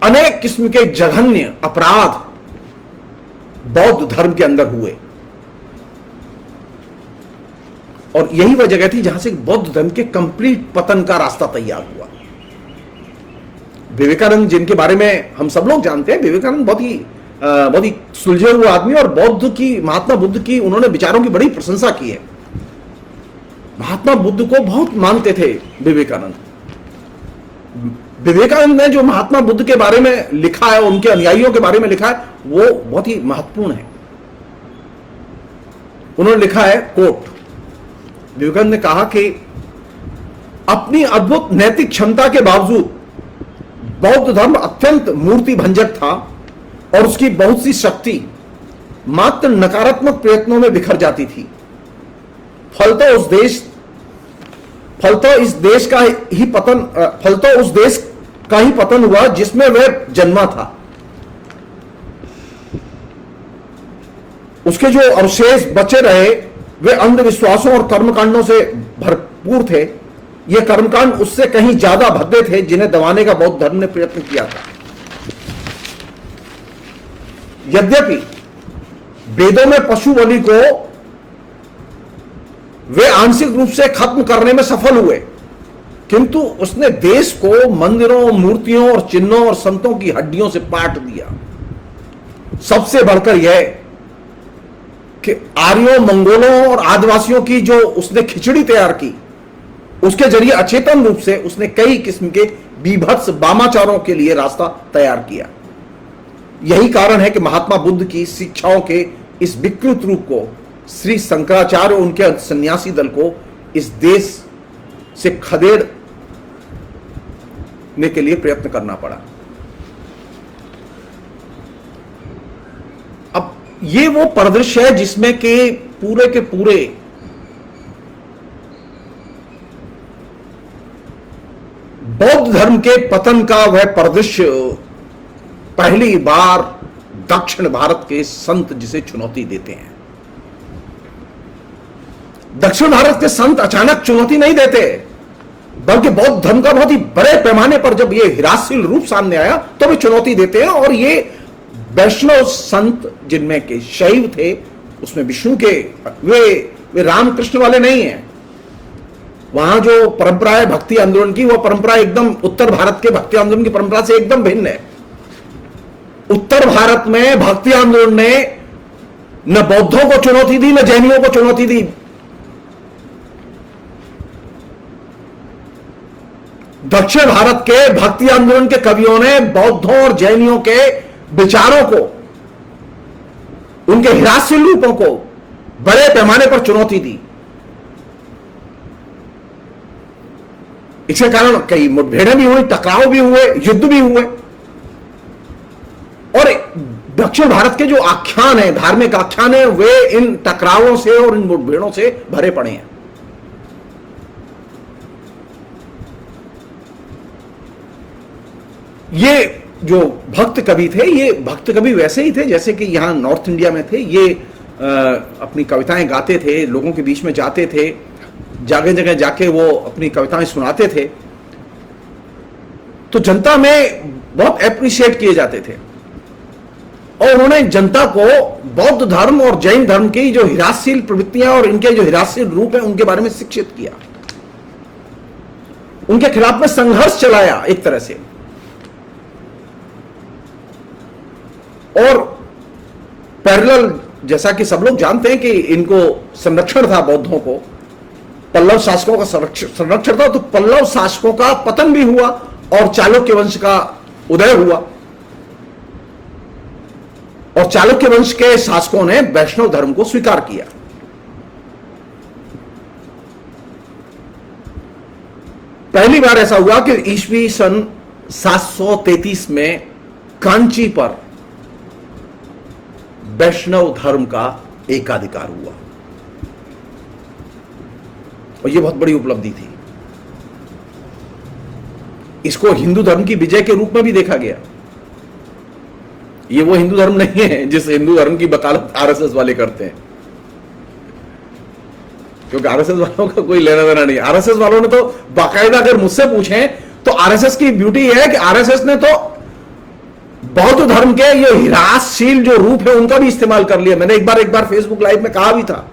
अनेक किस्म के जघन्य अपराध बौद्ध धर्म के अंदर हुए। और यही वह जगह थी जहां से बौद्ध धर्म के कंप्लीट पतन का रास्ता तैयार हुआ। विवेकानंद, जिनके बारे में हम सब लोग जानते हैं, विवेकानंद बहुत ही सुलझे हुए आदमी, और बौद्ध की, महात्मा बुद्ध की उन्होंने विचारों की बड़ी प्रशंसा की है। महात्मा बुद्ध को बहुत मानते थे विवेकानंद। विवेकानंद ने जो महात्मा बुद्ध के बारे में लिखा है, उनके अनुयायियों के बारे में लिखा है, वो बहुत ही महत्वपूर्ण है। उन्होंने लिखा है, कोट, विवेकानंद ने कहा कि अपनी अद्भुत नैतिक क्षमता के बावजूद बौद्ध धर्म अत्यंत मूर्ति भंजक था और उसकी बहुत सी शक्ति मात्र नकारात्मक प्रयत्नों में बिखर जाती थी। फलतः उस देश का ही पतन हुआ जिसमें वह जन्मा था। उसके जो अवशेष बचे रहे वे अंधविश्वासों और कर्मकांडों से भरपूर थे। ये कर्मकांड उससे कहीं ज्यादा भद्दे थे जिन्हें दबाने का बौद्ध धर्म ने प्रयत्न किया था। यद्यपि वेदों में पशु बलि को वे आंशिक रूप से खत्म करने में सफल हुए, किंतु उसने देश को मंदिरों, मूर्तियों और चिन्हों और संतों की हड्डियों से पाट दिया। सबसे बढ़कर यह कि आर्यों, मंगोलों और आदिवासियों की जो उसने खिचड़ी तैयार की, उसके जरिए अचेतन रूप से उसने कई किस्म के बीभत्स वामाचारों के लिए रास्ता तैयार किया। यही कारण है कि महात्मा बुद्ध की शिक्षाओं के इस विकृत रूप को श्री शंकराचार्य और उनके सन्यासी दल को इस देश से खदेड़ने के लिए प्रयत्न करना पड़ा। अब ये वो परिदृश्य है जिसमें के पूरे बौद्ध धर्म के पतन का वह परिदृश्य पहली बार दक्षिण भारत के संत जिसे चुनौती देते हैं। दक्षिण भारत के संत अचानक चुनौती नहीं देते, बल्कि बौद्ध धर्म का बहुत ही बड़े पैमाने पर जब ये हिरासशील रूप सामने आया तो वे चुनौती देते हैं। और ये वैष्णव संत जिनमें के शैव थे, उसमें विष्णु के, वे रामकृष्ण वाले नहीं हैं। वहां जो परंपरा है भक्ति आंदोलन की, वो परंपरा एकदम उत्तर भारत के भक्ति आंदोलन की परंपरा से एकदम भिन्न है। उत्तर भारत में भक्ति आंदोलन ने न बौद्धों को चुनौती दी, न जैनियों को चुनौती दी। दक्षिण भारत के भक्ति आंदोलन के कवियों ने बौद्धों और जैनियों के विचारों को, उनके हिरासशील रूपों को बड़े पैमाने पर चुनौती दी। इसके कारण कई मुठभेड़ें भी हुई, टकराव भी हुए, युद्ध भी हुए। और दक्षिण भारत के जो आख्यान है, धार्मिक आख्यान है, वे इन टकरावों से और इन मुठभेड़ों से भरे पड़े हैं। ये जो भक्त कवि थे, ये भक्त कवि वैसे ही थे जैसे कि यहां नॉर्थ इंडिया में थे। ये अपनी कविताएं गाते थे, लोगों के बीच में जाते थे, जगह जगह जाके वो अपनी कविताएं सुनाते थे, तो जनता में बहुत एप्रिशिएट किए जाते थे। और उन्होंने जनता को बौद्ध धर्म और जैन धर्म की जो हिरासशील प्रवृत्तियां और इनके जो हिरासशील रूप हैं उनके बारे में शिक्षित किया, उनके खिलाफ में संघर्ष चलाया एक तरह से। और पैरेलल, जैसा कि सब लोग जानते हैं कि इनको संरक्षण था, बौद्धों को पल्लव शासकों का संरक्षण था, तो पल्लव शासकों का पतन भी हुआ और चालुक्य वंश का उदय हुआ। और चालुक्य वंश के शासकों ने वैष्णव धर्म को स्वीकार किया। पहली बार ऐसा हुआ कि ईस्वी सन 733 में कांची पर वैष्णव धर्म का एकाधिकार हुआ, और यह बहुत बड़ी उपलब्धि थी। इसको हिंदू धर्म की विजय के रूप में भी देखा गया। ये वो हिंदू धर्म नहीं है जिस हिंदू धर्म की वकालत आरएसएस वाले करते हैं, क्योंकि आरएसएस वालों का कोई लेना देना नहीं। आरएसएस वालों ने तो बाकायदा, अगर मुझसे पूछें तो आरएसएस की ब्यूटी है कि आरएसएस ने तो बौद्ध धर्म के ये हिरासशील जो रूप है उनका भी इस्तेमाल कर लिया। मैंने एक बार फेसबुक लाइव में कहा भी था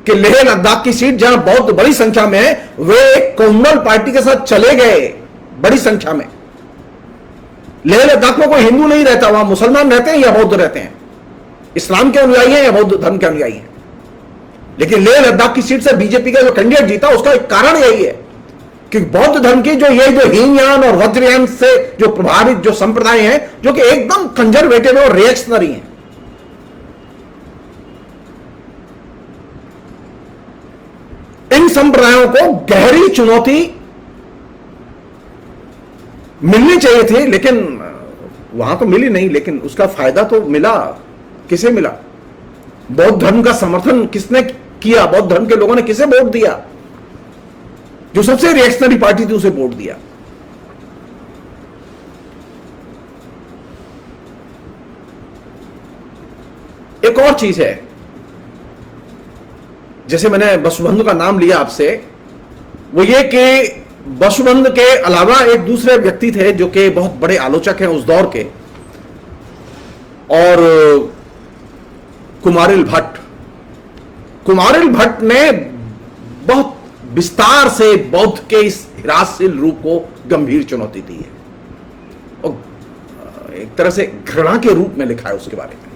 कि लेह लद्दाख की सीट जहां बौद्ध बड़ी संख्या में है, वे कम्युनल पार्टी के साथ चले गए बड़ी संख्या में। लेह लद्दाख में कोई हिंदू नहीं रहता, वहां मुसलमान रहते हैं या बौद्ध रहते हैं, इस्लाम के अनुयायी हैं या बौद्ध धर्म के अनुयायी हैं। लेकिन लेह लद्दाख की सीट से बीजेपी का जो कैंडिडेट जीता, उसका एक कारण यही है कि बौद्ध धर्म की जो हीनयान और वज्रयान से जो प्रभावित जो संप्रदाय हैं, जो कि एकदम कंजर्वेटिव और रिएक्शनरी हैं, जैन संप्रदायों को गहरी चुनौती मिलनी चाहिए थी, लेकिन वहां तो मिली नहीं, लेकिन उसका फायदा तो मिला। किसे मिला? बौद्ध धर्म का समर्थन किसने किया? बौद्ध धर्म के लोगों ने किसे वोट दिया? जो सबसे रिएक्शनरी पार्टी थी उसे वोट दिया। एक और चीज है, जैसे मैंने बसुबंधु का नाम लिया आपसे, वो ये कि बसुबंधु के अलावा एक दूसरे व्यक्ति थे जो कि बहुत बड़े आलोचक हैं उस दौर के, और कुमारिल भट्ट। कुमारिल भट्ट ने बहुत विस्तार से बौद्ध के इस हिरासशील रूप को गंभीर चुनौती दी है और एक तरह से घृणा के रूप में लिखा है उसके बारे में।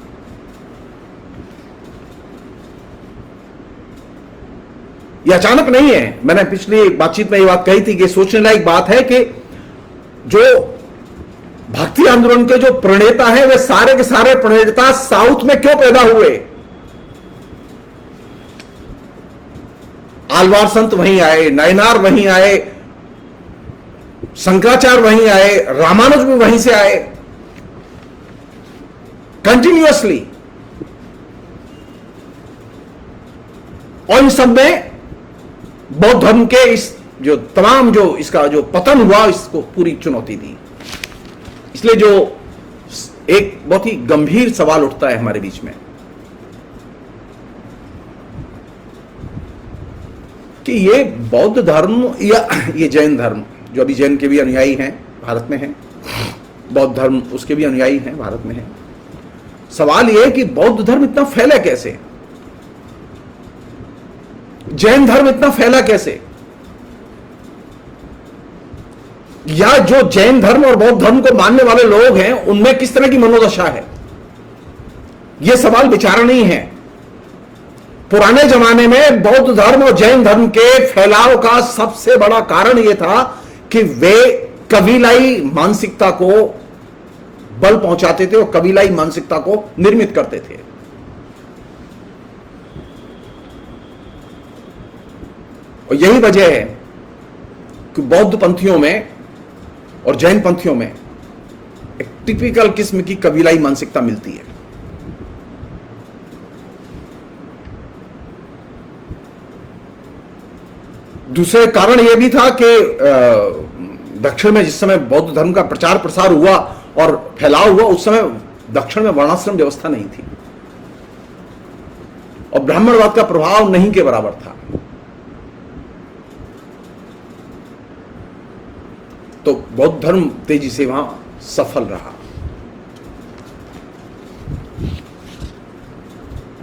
यह अचानक नहीं है, मैंने पिछली बातचीत में यह बात कही थी कि सोचने लायक बात है कि जो भक्ति आंदोलन के जो प्रणेता हैं वे सारे के सारे प्रणेता साउथ में क्यों पैदा हुए? आलवार संत वहीं आए, नयनार वहीं आए, शंकराचार्य वहीं आए, रामानुज भी वहीं से आए, कंटिन्यूअसली। और इन सब में बौद्ध धर्म के इस जो तमाम जो इसका जो पतन हुआ, इसको पूरी चुनौती दी। इसलिए जो एक बहुत ही गंभीर सवाल उठता है हमारे बीच में कि ये बौद्ध धर्म या ये जैन धर्म, जो अभी जैन के भी अनुयायी हैं भारत में हैं, बौद्ध धर्म उसके भी अनुयायी हैं भारत में हैं, सवाल यह है कि बौद्ध धर्म इतना फैला कैसे? जैन धर्म इतना फैला कैसे? या जो जैन धर्म और बौद्ध धर्म को मानने वाले लोग हैं उनमें किस तरह की मनोदशा है? यह सवाल विचारणीय नहीं है। पुराने जमाने में बौद्ध धर्म और जैन धर्म के फैलाव का सबसे बड़ा कारण यह था कि वे कबीलाई मानसिकता को बल पहुंचाते थे और कबीलाई मानसिकता को निर्मित करते थे। और यही वजह है कि बौद्ध पंथियों में और जैन पंथियों में एक टिपिकल किस्म की कबीलाई मानसिकता मिलती है। दूसरे कारण यह भी था कि दक्षिण में जिस समय बौद्ध धर्म का प्रचार प्रसार हुआ और फैलाव हुआ, उस समय दक्षिण में वर्णाश्रम व्यवस्था नहीं थी और ब्राह्मणवाद का प्रभाव नहीं के बराबर था। तो बौद्ध धर्म तेजी से वहां सफल रहा।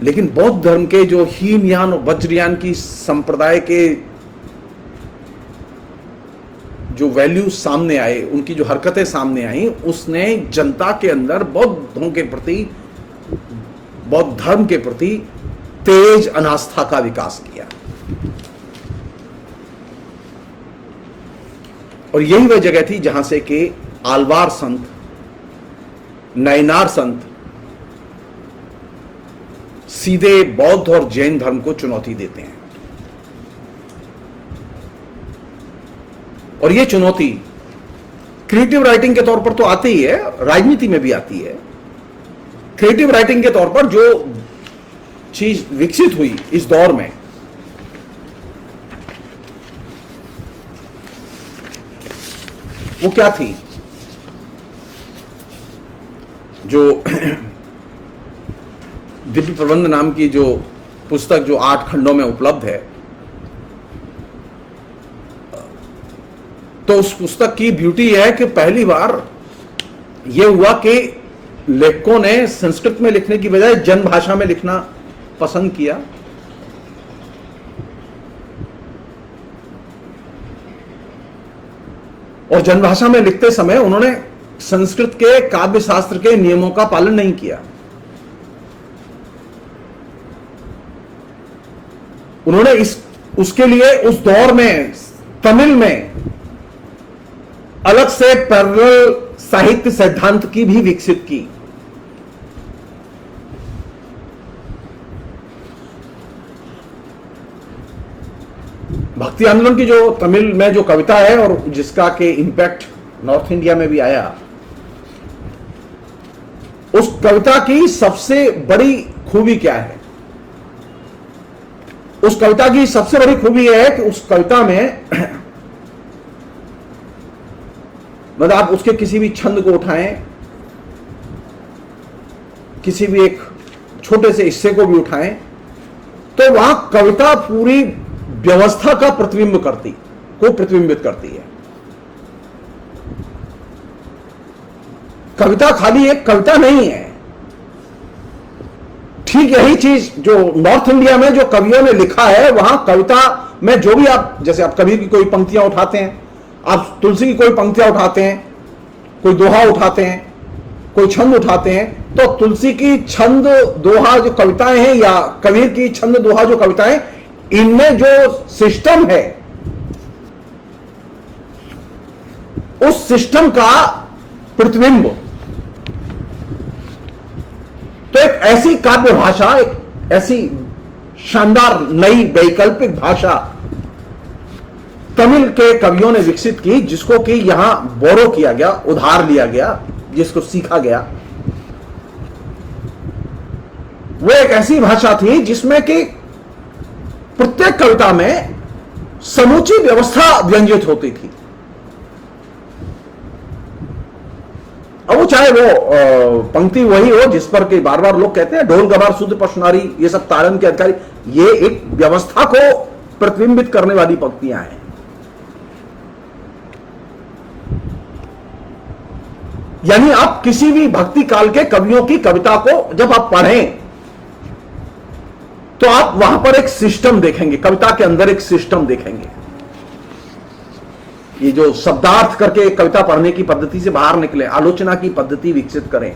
लेकिन बौद्ध धर्म के जो हीनयान और वज्रयान की संप्रदाय के जो वैल्यूज सामने आए, उनकी जो हरकतें सामने आई, उसने जनता के अंदर बौद्धों के प्रति, बौद्ध धर्म के प्रति तेज अनास्था का विकास किया। और यही वह जगह थी जहां से कि आलवार संत, नयनार संत सीधे बौद्ध और जैन धर्म को चुनौती देते हैं। और यह चुनौती क्रिएटिव राइटिंग के तौर पर तो आती ही है, राजनीति में भी आती है। क्रिएटिव राइटिंग के तौर पर जो चीज विकसित हुई इस दौर में, वो क्या थी? जो दिव्य प्रबंध नाम की जो पुस्तक जो 8 खंडों में उपलब्ध है, तो उस पुस्तक की ब्यूटी है कि पहली बार यह हुआ कि लेखकों ने संस्कृत में लिखने की बजाय जन भाषा में लिखना पसंद किया। और जनभाषा में लिखते समय उन्होंने संस्कृत के काव्य शास्त्र के नियमों का पालन नहीं किया। उन्होंने उसके लिए उस दौर में तमिल में अलग से पैरेलल साहित्य सिद्धांत की भी विकसित की। भक्ति आंदोलन की जो तमिल में जो कविता है और जिसका के इम्पैक्ट नॉर्थ इंडिया में भी आया, उस कविता की सबसे बड़ी खूबी क्या है? उस कविता की सबसे बड़ी खूबी यह है कि उस कविता में मतलब आप उसके किसी भी छंद को उठाएं, किसी भी एक छोटे से हिस्से को भी उठाएं, तो वहां कविता पूरी व्यवस्था का प्रतिबिंबित करती है। कविता खाली एक कविता नहीं है। ठीक यही चीज जो नॉर्थ इंडिया में जो कवियों ने लिखा है, वहां कविता में जो भी आप, जैसे आप कबीर की कोई पंक्तियां उठाते हैं, आप तुलसी की कोई पंक्तियां उठाते हैं, कोई दोहा उठाते हैं, कोई छंद उठाते हैं, तो तुलसी की छंद दोहा जो कविताएं हैं या कबीर की छंद दोहा जो कविताएं, इनमें जो सिस्टम है, उस सिस्टम का प्रतिबिंब, तो एक ऐसी काव्य भाषा, एक ऐसी शानदार नई वैकल्पिक भाषा तमिल के कवियों ने विकसित की, जिसको कि यहां बोरो किया गया, उधार लिया गया, जिसको सीखा गया। वो एक ऐसी भाषा थी जिसमें कि प्रत्येक कविता में समूची व्यवस्था व्यंजित होती थी। अब वो चाहे वो पंक्ति वही हो जिस पर कि बार बार लोग कहते हैं ढोल गवार शुद्ध पशुनारी, ये सब तारण के अधिकारी, ये एक व्यवस्था को प्रतिबिंबित करने वाली पंक्तियां हैं। यानी आप किसी भी भक्ति काल के कवियों की कविता को जब आप पढ़ें तो आप वहां पर एक सिस्टम देखेंगे, कविता के अंदर एक सिस्टम देखेंगे। ये जो शब्दार्थ करके कविता पढ़ने की पद्धति से बाहर निकले, आलोचना की पद्धति विकसित करें।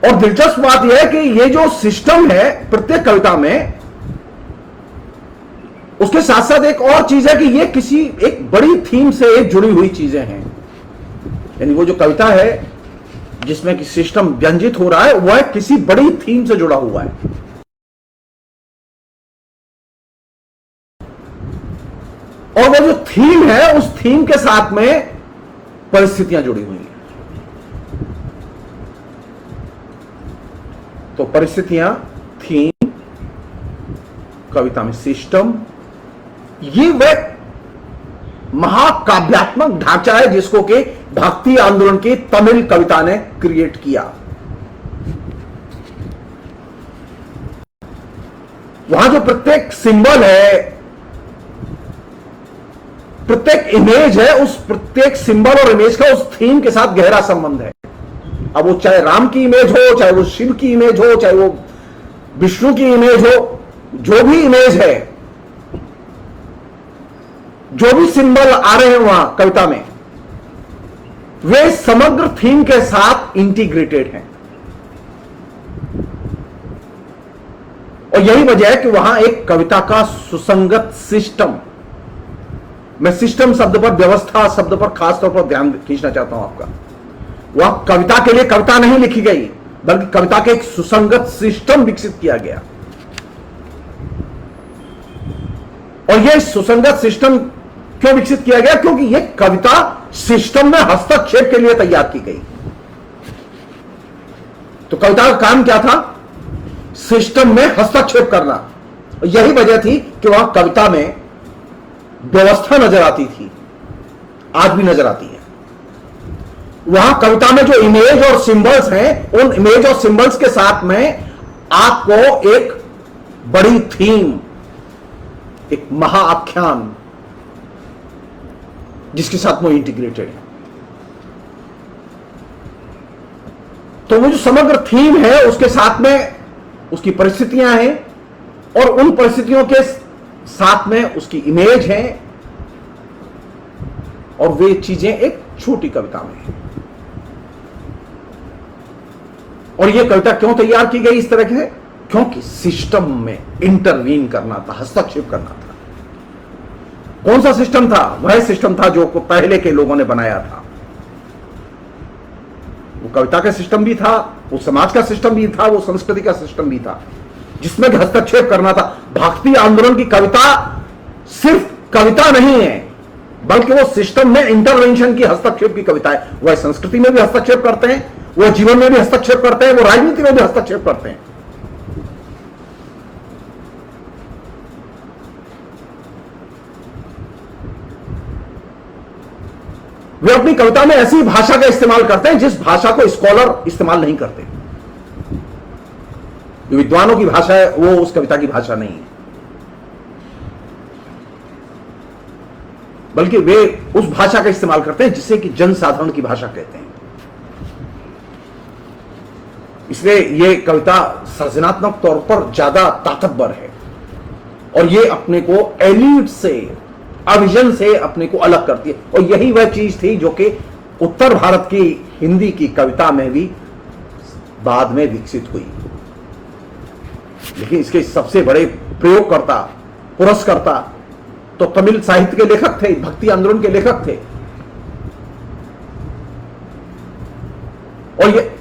और दिलचस्प बात यह है कि ये जो सिस्टम है प्रत्येक कविता में, उसके साथ साथ एक और चीज है कि ये किसी एक बड़ी थीम से जुड़ी हुई चीजें हैं। यानी वो जो कविता है जिसमें कि सिस्टम व्यंजित हो रहा है, वह किसी बड़ी थीम से जुड़ा हुआ है। और वो जो थीम है, उस थीम के साथ में परिस्थितियां जुड़ी हुई हैं। तो परिस्थितियां, थीम, कविता में सिस्टम, ये वह महाकाव्यात्मक ढांचा है जिसको कि भक्ति आंदोलन की तमिल कविता ने क्रिएट किया। वहां जो प्रत्येक सिंबल है, प्रत्येक इमेज है, उस प्रत्येक सिंबल और इमेज का उस थीम के साथ गहरा संबंध है। अब वो चाहे राम की इमेज हो, चाहे वो शिव की इमेज हो, चाहे वो विष्णु की इमेज हो, जो भी इमेज है, जो भी सिंबल आ रहे हैं वहां कविता में, वे समग्र थीम के साथ इंटीग्रेटेड हैं। और यही वजह है कि वहां एक कविता का सुसंगत सिस्टम, मैं सिस्टम शब्द पर, व्यवस्था शब्द पर खास तौर पर ध्यान खींचना चाहता हूं आपका। वहां कविता के लिए कविता नहीं लिखी गई, बल्कि कविता के एक सुसंगत सिस्टम विकसित किया गया। और यह सुसंगत सिस्टम क्यों विकसित किया गया? क्योंकि यह कविता सिस्टम में हस्तक्षेप के लिए तैयार की गई। तो कविता का काम क्या था? सिस्टम में हस्तक्षेप करना। यही वजह थी कि वहां कविता में व्यवस्था नजर आती थी, आज भी नजर आती है। वहां कविता में जो इमेज और सिंबल्स हैं, उन इमेज और सिंबल्स के साथ में आपको एक बड़ी थीम, एक महाआख्यान, जिसके साथ वो इंटीग्रेटेड है। तो वो जो समग्र थीम है, उसके साथ में उसकी परिस्थितियां हैं, और उन परिस्थितियों के साथ में उसकी इमेज है, और वे चीजें एक छोटी कविता में है। और यह कविता क्यों तैयार की गई इस तरह के? क्योंकि सिस्टम में इंटरवीन करना था, हस्तक्षेप करना था। कौन सा सिस्टम था? वह सिस्टम था जो पहले के लोगों ने बनाया था। वो कविता का सिस्टम भी था, वो समाज का सिस्टम भी था, वो संस्कृति का सिस्टम भी था, जिसमें भी हस्तक्षेप करना था। भक्ति आंदोलन की कविता सिर्फ कविता नहीं है, बल्कि वो सिस्टम में इंटरवेंशन की, हस्तक्षेप की कविता है। वह संस्कृति में भी हस्तक्षेप करते हैं, वो जीवन में भी हस्तक्षेप करते हैं, वो राजनीति में भी हस्तक्षेप करते हैं। वे अपनी कविता में ऐसी भाषा का इस्तेमाल करते हैं जिस भाषा को स्कॉलर इस्तेमाल नहीं करते। जो विद्वानों की भाषा है वो उस कविता की भाषा नहीं है, बल्कि वे उस भाषा का इस्तेमाल करते हैं जिसे कि जनसाधारण की भाषा कहते हैं। इसलिए ये कविता सृजनात्मक तौर पर ज्यादा ताकतवर है और ये अपने को एलीट से, अविजन से अपने को अलग करती है। और यही वह चीज थी जो कि उत्तर भारत की हिंदी की कविता में भी बाद में विकसित हुई। लेकिन इसके सबसे बड़े प्रयोगकर्ता, पुरस्कर्ता तो तमिल साहित्य के लेखक थे, भक्ति आंदोलन के लेखक थे। और ये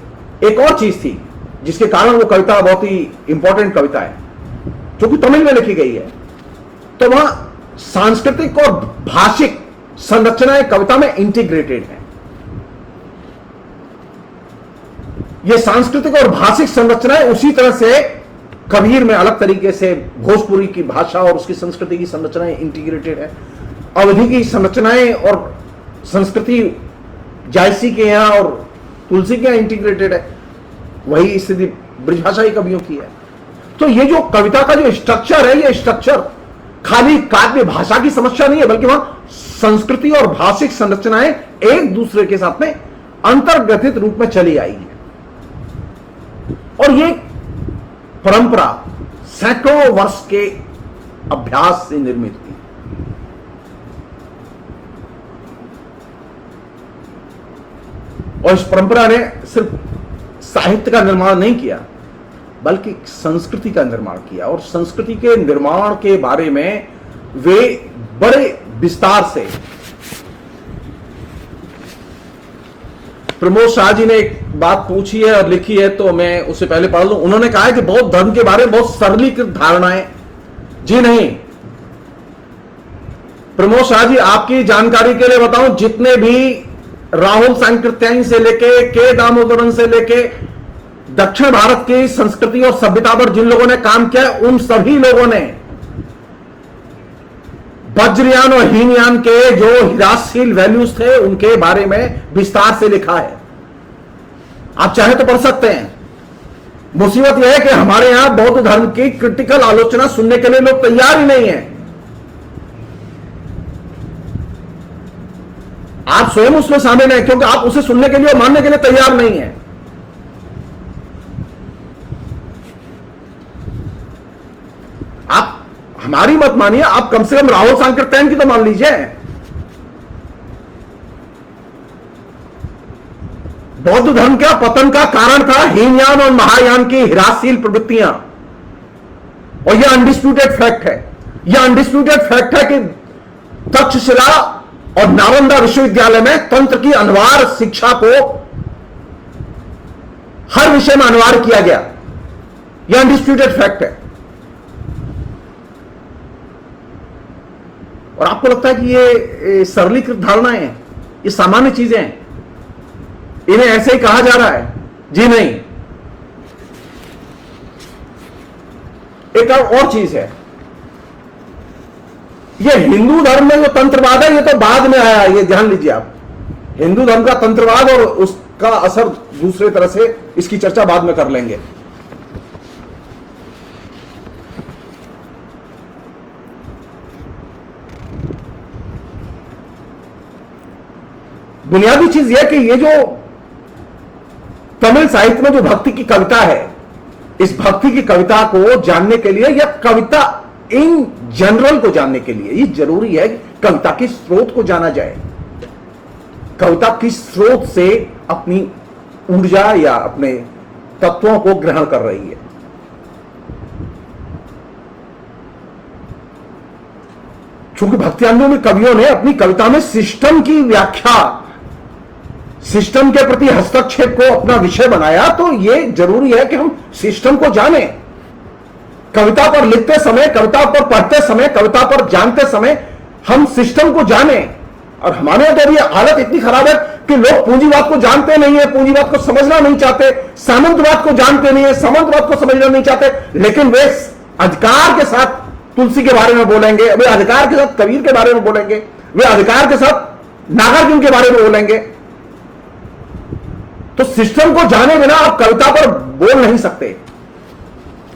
एक और चीज थी जिसके कारण वो कविता बहुत ही इंपॉर्टेंट कविता है, जो कि तमिल में लिखी गई है। तो वहां सांस्कृतिक और भाषिक संरचनाएं कविता में इंटीग्रेटेड है। ये सांस्कृतिक और भाषिक संरचनाएं उसी तरह से कबीर में अलग तरीके से भोजपुरी की भाषा और उसकी संस्कृति की संरचनाएं इंटीग्रेटेड है। अवधी की संरचनाएं और संस्कृति जायसी के यहां और तुलसी के यहां इंटीग्रेटेड है। वही स्थिति ब्रजभाषाई कवियों की है। तो ये जो कविता का जो स्ट्रक्चर है, ये स्ट्रक्चर खाली काव्य भाषा की समस्या नहीं है, बल्कि वहां संस्कृति और भाषिक संरचनाएं एक दूसरे के साथ में अंतर्ग्रथित रूप में चली आई है। और ये परंपरा सैकड़ों वर्ष के अभ्यास से निर्मित थी। और इस परंपरा ने सिर्फ साहित्य का निर्माण नहीं किया, बल्कि संस्कृति का निर्माण किया। और संस्कृति के निर्माण के बारे में वे बड़े विस्तार से, प्रमोद शाह जी ने एक बात पूछी है और लिखी है, तो मैं उससे पहले पढ़ लूं। उन्होंने कहा है कि बौद्ध धर्म के बारे में बहुत सरलीकृत धारणाएं। जी नहीं, प्रमोद शाह जी, आपकी जानकारी के लिए बताऊं, जितने भी राहुल सांकृत्यायन से लेके के दामोदरन से लेके दक्षिण भारत की संस्कृति और सभ्यता पर जिन लोगों ने काम किया, उन सभी लोगों ने वज्रयान और हीनयान के जो हिरासशील वैल्यूज थे उनके बारे में विस्तार से लिखा है। आप चाहे तो पढ़ सकते हैं। मुसीबत यह है कि हमारे यहां बौद्ध धर्म की क्रिटिकल आलोचना सुनने के लिए लोग तैयार ही नहीं है। आप स्वयं उसमें शामिल हैं, क्योंकि आप उसे सुनने के लिए और मानने के लिए तैयार नहीं है। आप हमारी मत मानिए, आप कम से कम राहुल सांकृत्यायन की तो मान लीजिए। बौद्ध धर्म का पतन का कारण था हीनयान और महायान की हिरासशील प्रवृत्तियां। और यह अनडिस्प्यूटेड फैक्ट है। यह अनडिस्प्यूटेड फैक्ट है कि तक्षशिला और नालंदा विश्वविद्यालय में तंत्र की अनिवार्य शिक्षा को हर विषय में अनिवार्य किया गया। यह अनडिस्प्यूटेड फैक्ट है। और आपको लगता है कि ये सरलीकृत धारणाएं हैं, ये सामान्य चीजें हैं, इन्हें ऐसे ही कहा जा रहा है? जी नहीं। एक और चीज है, ये हिंदू धर्म में जो तंत्रवाद है, ये तो बाद में आया, ये ध्यान लीजिए आप। हिंदू धर्म का तंत्रवाद और उसका असर दूसरे तरह से, इसकी चर्चा बाद में कर लेंगे। बुनियादी चीज यह कि ये जो तमिल साहित्य में जो भक्ति की कविता है, इस भक्ति की कविता को जानने के लिए या कविता इन जनरल को जानने के लिए ये जरूरी है कि कविता के स्रोत को जाना जाए। कविता किस स्रोत से अपनी ऊर्जा या अपने तत्वों को ग्रहण कर रही है। चूंकि भक्ति आंदोलन में कवियों ने अपनी कविता में सिस्टम की व्याख्या सिस्टम के प्रति हस्तक्षेप को अपना विषय बनाया, तो यह जरूरी है कि हम सिस्टम को जानें। कविता पर लिखते समय, कविता पर पढ़ते समय, कविता पर जानते समय हम सिस्टम को जानें। और हमारे यहां तो अभी हालत इतनी खराब है कि लोग पूंजीवाद को जानते नहीं है, पूंजीवाद को समझना नहीं चाहते, सामंतवाद को जानते नहीं है, सामंतवाद को समझना नहीं चाहते, लेकिन वे अधिकार के साथ तुलसी के बारे में बोलेंगे, वे अधिकार के साथ कबीर के बारे में बोलेंगे, वे अधिकार के साथ नागार्जुन के बारे में बोलेंगे। तो सिस्टम को जाने बिना आप कविता पर बोल नहीं सकते।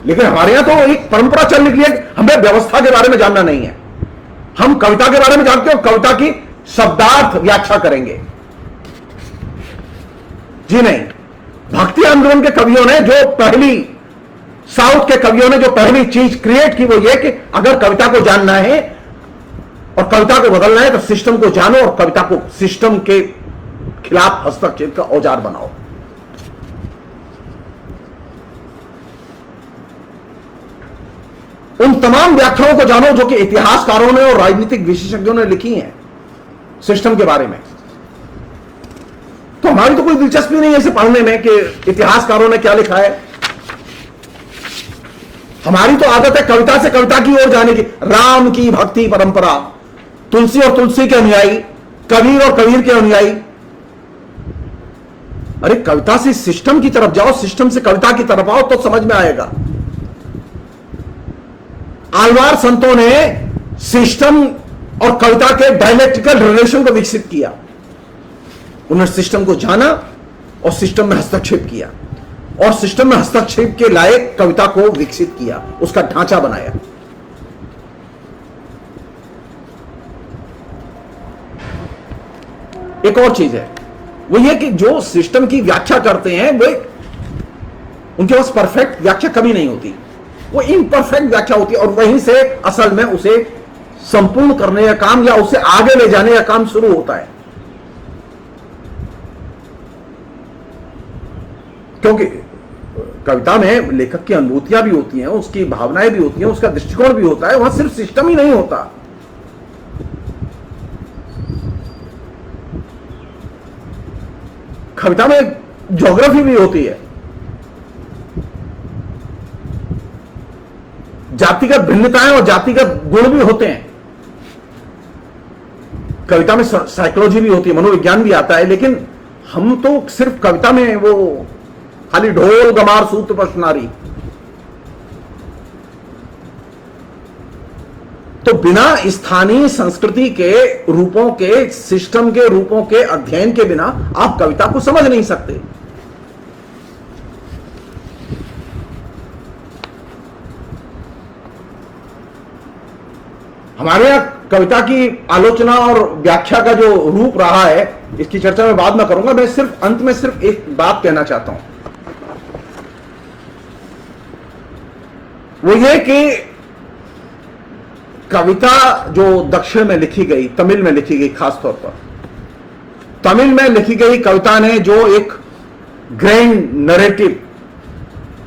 लेकिन हमारे यहां तो एक परंपरा चल निकली है, हमें व्यवस्था के बारे में जानना नहीं है, हम कविता के बारे में जानते हैं और कविता की शब्दार्थ व्याख्या करेंगे। जी नहीं, भक्ति आंदोलन के कवियों ने जो पहली, साउथ के कवियों ने जो पहली चीज क्रिएट की वो ये कि अगर कविता को जानना है और कविता को बदलना है तो सिस्टम को जानो और कविता को सिस्टम के खिलाफ हस्तक्षेप का औजार बनाओ। उन तमाम व्याख्याओं को जानो जो कि इतिहासकारों ने और राजनीतिक विशेषज्ञों ने लिखी हैं सिस्टम के बारे में। तो हमारी तो कोई दिलचस्पी नहीं है इसे पढ़ने में कि इतिहासकारों ने क्या लिखा है। हमारी तो आदत है कविता से कविता की ओर जाने की। राम की भक्ति परंपरा, तुलसी और तुलसी के अनुयायी, कबीर और कबीर के अनुयायी। अरे कविता से सिस्टम की तरफ जाओ, सिस्टम से कविता की तरफ आओ तो समझ में आएगा। आलवार संतों ने सिस्टम और कविता के डायलेक्टिकल रिलेशन को विकसित किया। उन्होंने सिस्टम को जाना और सिस्टम में हस्तक्षेप किया और सिस्टम में हस्तक्षेप के लायक कविता को विकसित किया, उसका ढांचा बनाया। एक और चीज है वो ये कि जो सिस्टम की व्याख्या करते हैं वे, उनके पास परफेक्ट व्याख्या कभी नहीं होती, वो इम्परफेक्ट व्याख्या होती है और वहीं से असल में उसे संपूर्ण करने का काम या उसे आगे ले जाने का काम शुरू होता है। क्योंकि कविता में लेखक की अनुभूतियां भी होती हैं, उसकी भावनाएं भी होती हैं, उसका दृष्टिकोण भी होता है, वहां सिर्फ सिस्टम ही नहीं होता। कविता में ज्योग्राफी भी होती है, जातिगत भिन्नताएं और जातिगत गुण भी होते हैं। कविता में साइकोलॉजी भी होती है, मनोविज्ञान भी आता है। लेकिन हम तो सिर्फ कविता में वो खाली ढोल गमार सूत्र प्रश्नारी, तो बिना स्थानीय संस्कृति के रूपों के, सिस्टम के रूपों के अध्ययन के बिना आप कविता को समझ नहीं सकते। हमारे यहां कविता की आलोचना और व्याख्या का जो रूप रहा है, इसकी चर्चा मैं बाद में करूंगा। मैं सिर्फ अंत में सिर्फ एक बात कहना चाहता हूं, वो ये कि कविता जो दक्षिण में लिखी गई, तमिल में लिखी गई, खासतौर पर तमिल में लिखी गई कविता ने जो एक ग्रैंड नरेटिव,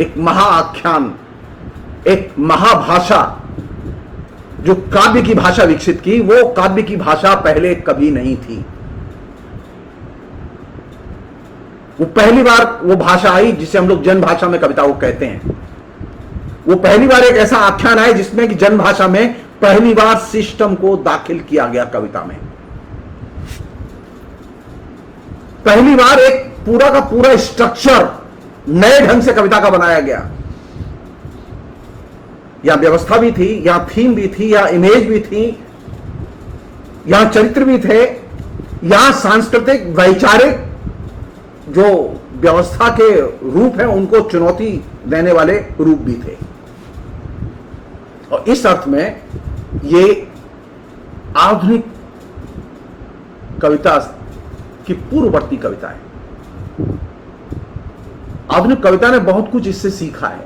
एक महाआख्यान, एक महाभाषा, जो काव्य की भाषा विकसित की, वो काव्य की भाषा पहले कभी नहीं थी। वो पहली बार वो भाषा आई जिसे हम लोग जन भाषा में कविता को कहते हैं। वो पहली बार एक ऐसा आख्यान आया जिसमें कि जन भाषा में पहली बार सिस्टम को दाखिल किया गया कविता में। पहली बार एक पूरा का पूरा स्ट्रक्चर नए ढंग से कविता का बनाया गया। यहां व्यवस्था भी थी, यहां थीम भी थी, यहां इमेज भी थी, यहां चरित्र भी थे, यहां सांस्कृतिक वैचारिक जो व्यवस्था के रूप हैं उनको चुनौती देने वाले रूप भी थे। और इस अर्थ में ये आधुनिक कविता की पूर्ववर्ती कविता है। आधुनिक कविता ने बहुत कुछ इससे सीखा है।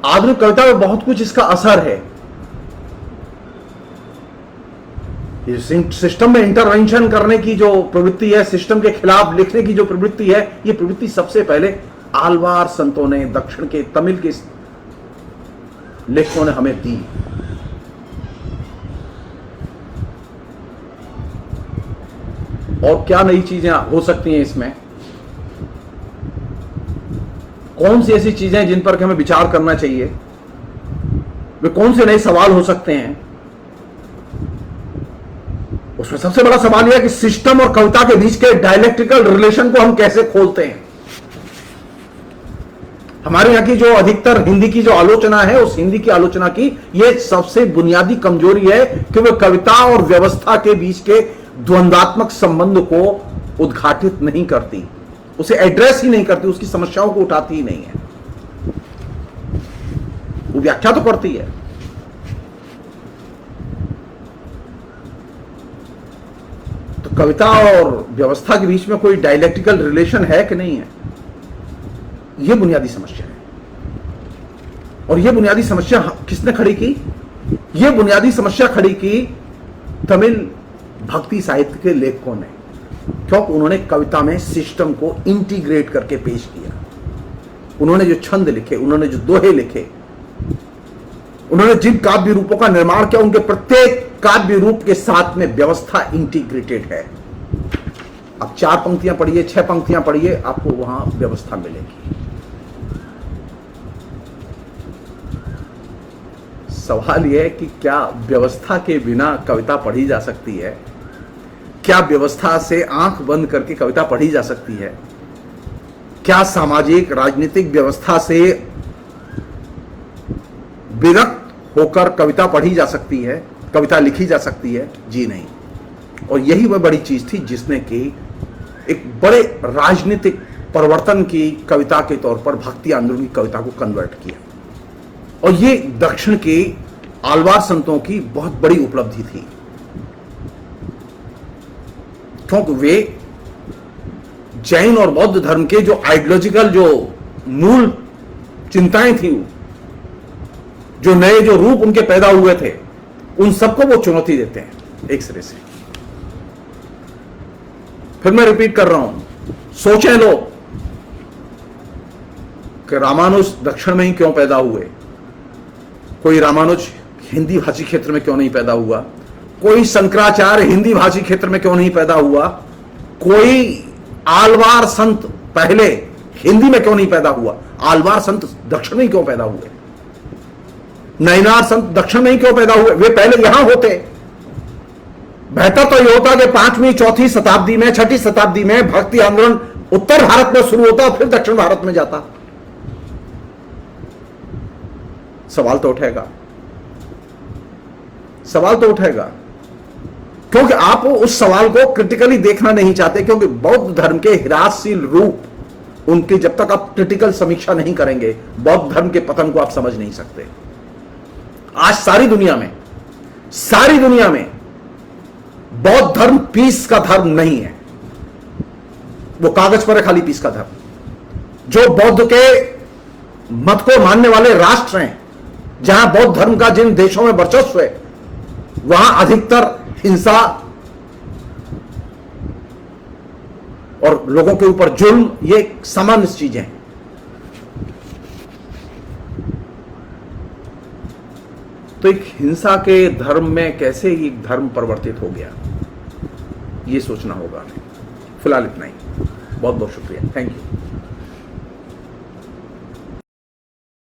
आधुनिक कविता में बहुत कुछ इसका असर है। सिस्टम में इंटरवेंशन करने की जो प्रवृत्ति है, सिस्टम के खिलाफ लिखने की जो प्रवृत्ति है, ये प्रवृत्ति सबसे पहले आलवार संतों ने, दक्षिण के तमिल के लेखकों ने हमें दी। और क्या नई चीजें हो सकती हैं इसमें, कौन सी ऐसी चीजें हैं जिन पर हमें विचार करना चाहिए, वे कौन से नए सवाल हो सकते हैं। उसमें सबसे बड़ा सवाल यह है कि सिस्टम और कविता के बीच के डायलेक्ट्रिकल रिलेशन को हम कैसे खोलते हैं। हमारे यहां की जो अधिकतर हिंदी की जो आलोचना है, उस हिंदी की आलोचना की यह सबसे बुनियादी कमजोरी है कि वह कविता और व्यवस्था के बीच के द्वंद्वात्मक संबंध को उद्घाटित नहीं करती, उसे एड्रेस ही नहीं करती, उसकी समस्याओं को उठाती ही नहीं है। वो व्याख्या तो करती है, तो कविता और व्यवस्था के बीच में कोई डायलेक्टिकल रिलेशन है कि नहीं है, यह बुनियादी समस्या है। और यह बुनियादी समस्या किसने खड़ी की? यह बुनियादी समस्या खड़ी की तमिल भक्ति साहित्य के लेखकों ने, क्योंकि उन्होंने कविता में सिस्टम को इंटीग्रेट करके पेश किया। उन्होंने जो छंद लिखे, उन्होंने जो दोहे लिखे, उन्होंने जिन काव्य रूपों का निर्माण किया, उनके प्रत्येक काव्य रूप के साथ में व्यवस्था इंटीग्रेटेड है। आप 4 पंक्तियां पढ़िए, 6 पंक्तियां पढ़िए, आपको वहां व्यवस्था मिलेगी। सवाल यह है कि क्या व्यवस्था के बिना कविता पढ़ी जा सकती है? क्या व्यवस्था से आंख बंद करके कविता पढ़ी जा सकती है? क्या सामाजिक राजनीतिक व्यवस्था से विरक्त होकर कविता पढ़ी जा सकती है, कविता लिखी जा सकती है? जी नहीं। और यही वह बड़ी चीज थी जिसने कि एक बड़े राजनीतिक परिवर्तन की कविता के तौर पर भक्ति आंदोलन की कविता को कन्वर्ट किया। और ये दक्षिण के आलवार संतों की बहुत बड़ी उपलब्धि थी, क्योंकि वे जैन और बौद्ध धर्म के जो आइडियोलॉजिकल जो मूल चिंताएं थी, जो नए जो रूप उनके पैदा हुए थे, उन सबको वो चुनौती देते हैं एक सिरे से। फिर मैं रिपीट कर रहा हूं, सोचें लोग कि रामानुज दक्षिण में ही क्यों पैदा हुए, कोई रामानुज हिंदी भाषी क्षेत्र में क्यों नहीं पैदा हुआ, कोई शंकराचार्य हिंदी भाषी क्षेत्र में क्यों नहीं पैदा हुआ, कोई आलवार संत पहले हिंदी में क्यों नहीं पैदा हुआ, आलवार संत दक्षिण में क्यों पैदा हुए, नैनार संत दक्षिण में क्यों पैदा हुए, वे पहले यहां होते। बेहतर तो यह होता कि 5वीं 4वीं शताब्दी में, 6ठी शताब्दी में भक्ति आंदोलन उत्तर भारत में शुरू होता, फिर दक्षिण भारत में जाता। सवाल तो उठेगा, सवाल तो उठेगा, क्योंकि आप उस सवाल को क्रिटिकली देखना नहीं चाहते, क्योंकि बौद्ध धर्म के ह्रासशील रूप उनकी जब तक आप क्रिटिकल समीक्षा नहीं करेंगे, बौद्ध धर्म के पतन को आप समझ नहीं सकते। आज सारी दुनिया में बौद्ध धर्म पीस का धर्म नहीं है, वो कागज पर है खाली पीस का धर्म। जो बौद्ध के मत को मानने वाले राष्ट्र हैं, जहां बौद्ध धर्म का जिन देशों में वर्चस्व है, वहां अधिकतर हिंसा और लोगों के ऊपर जुल्म, ये सामान्य चीजें हैं। तो एक हिंसा के धर्म में कैसे एक धर्म परिवर्तित हो गया, ये सोचना होगा। फिलहाल इतना ही। बहुत बहुत शुक्रिया, थैंक यू।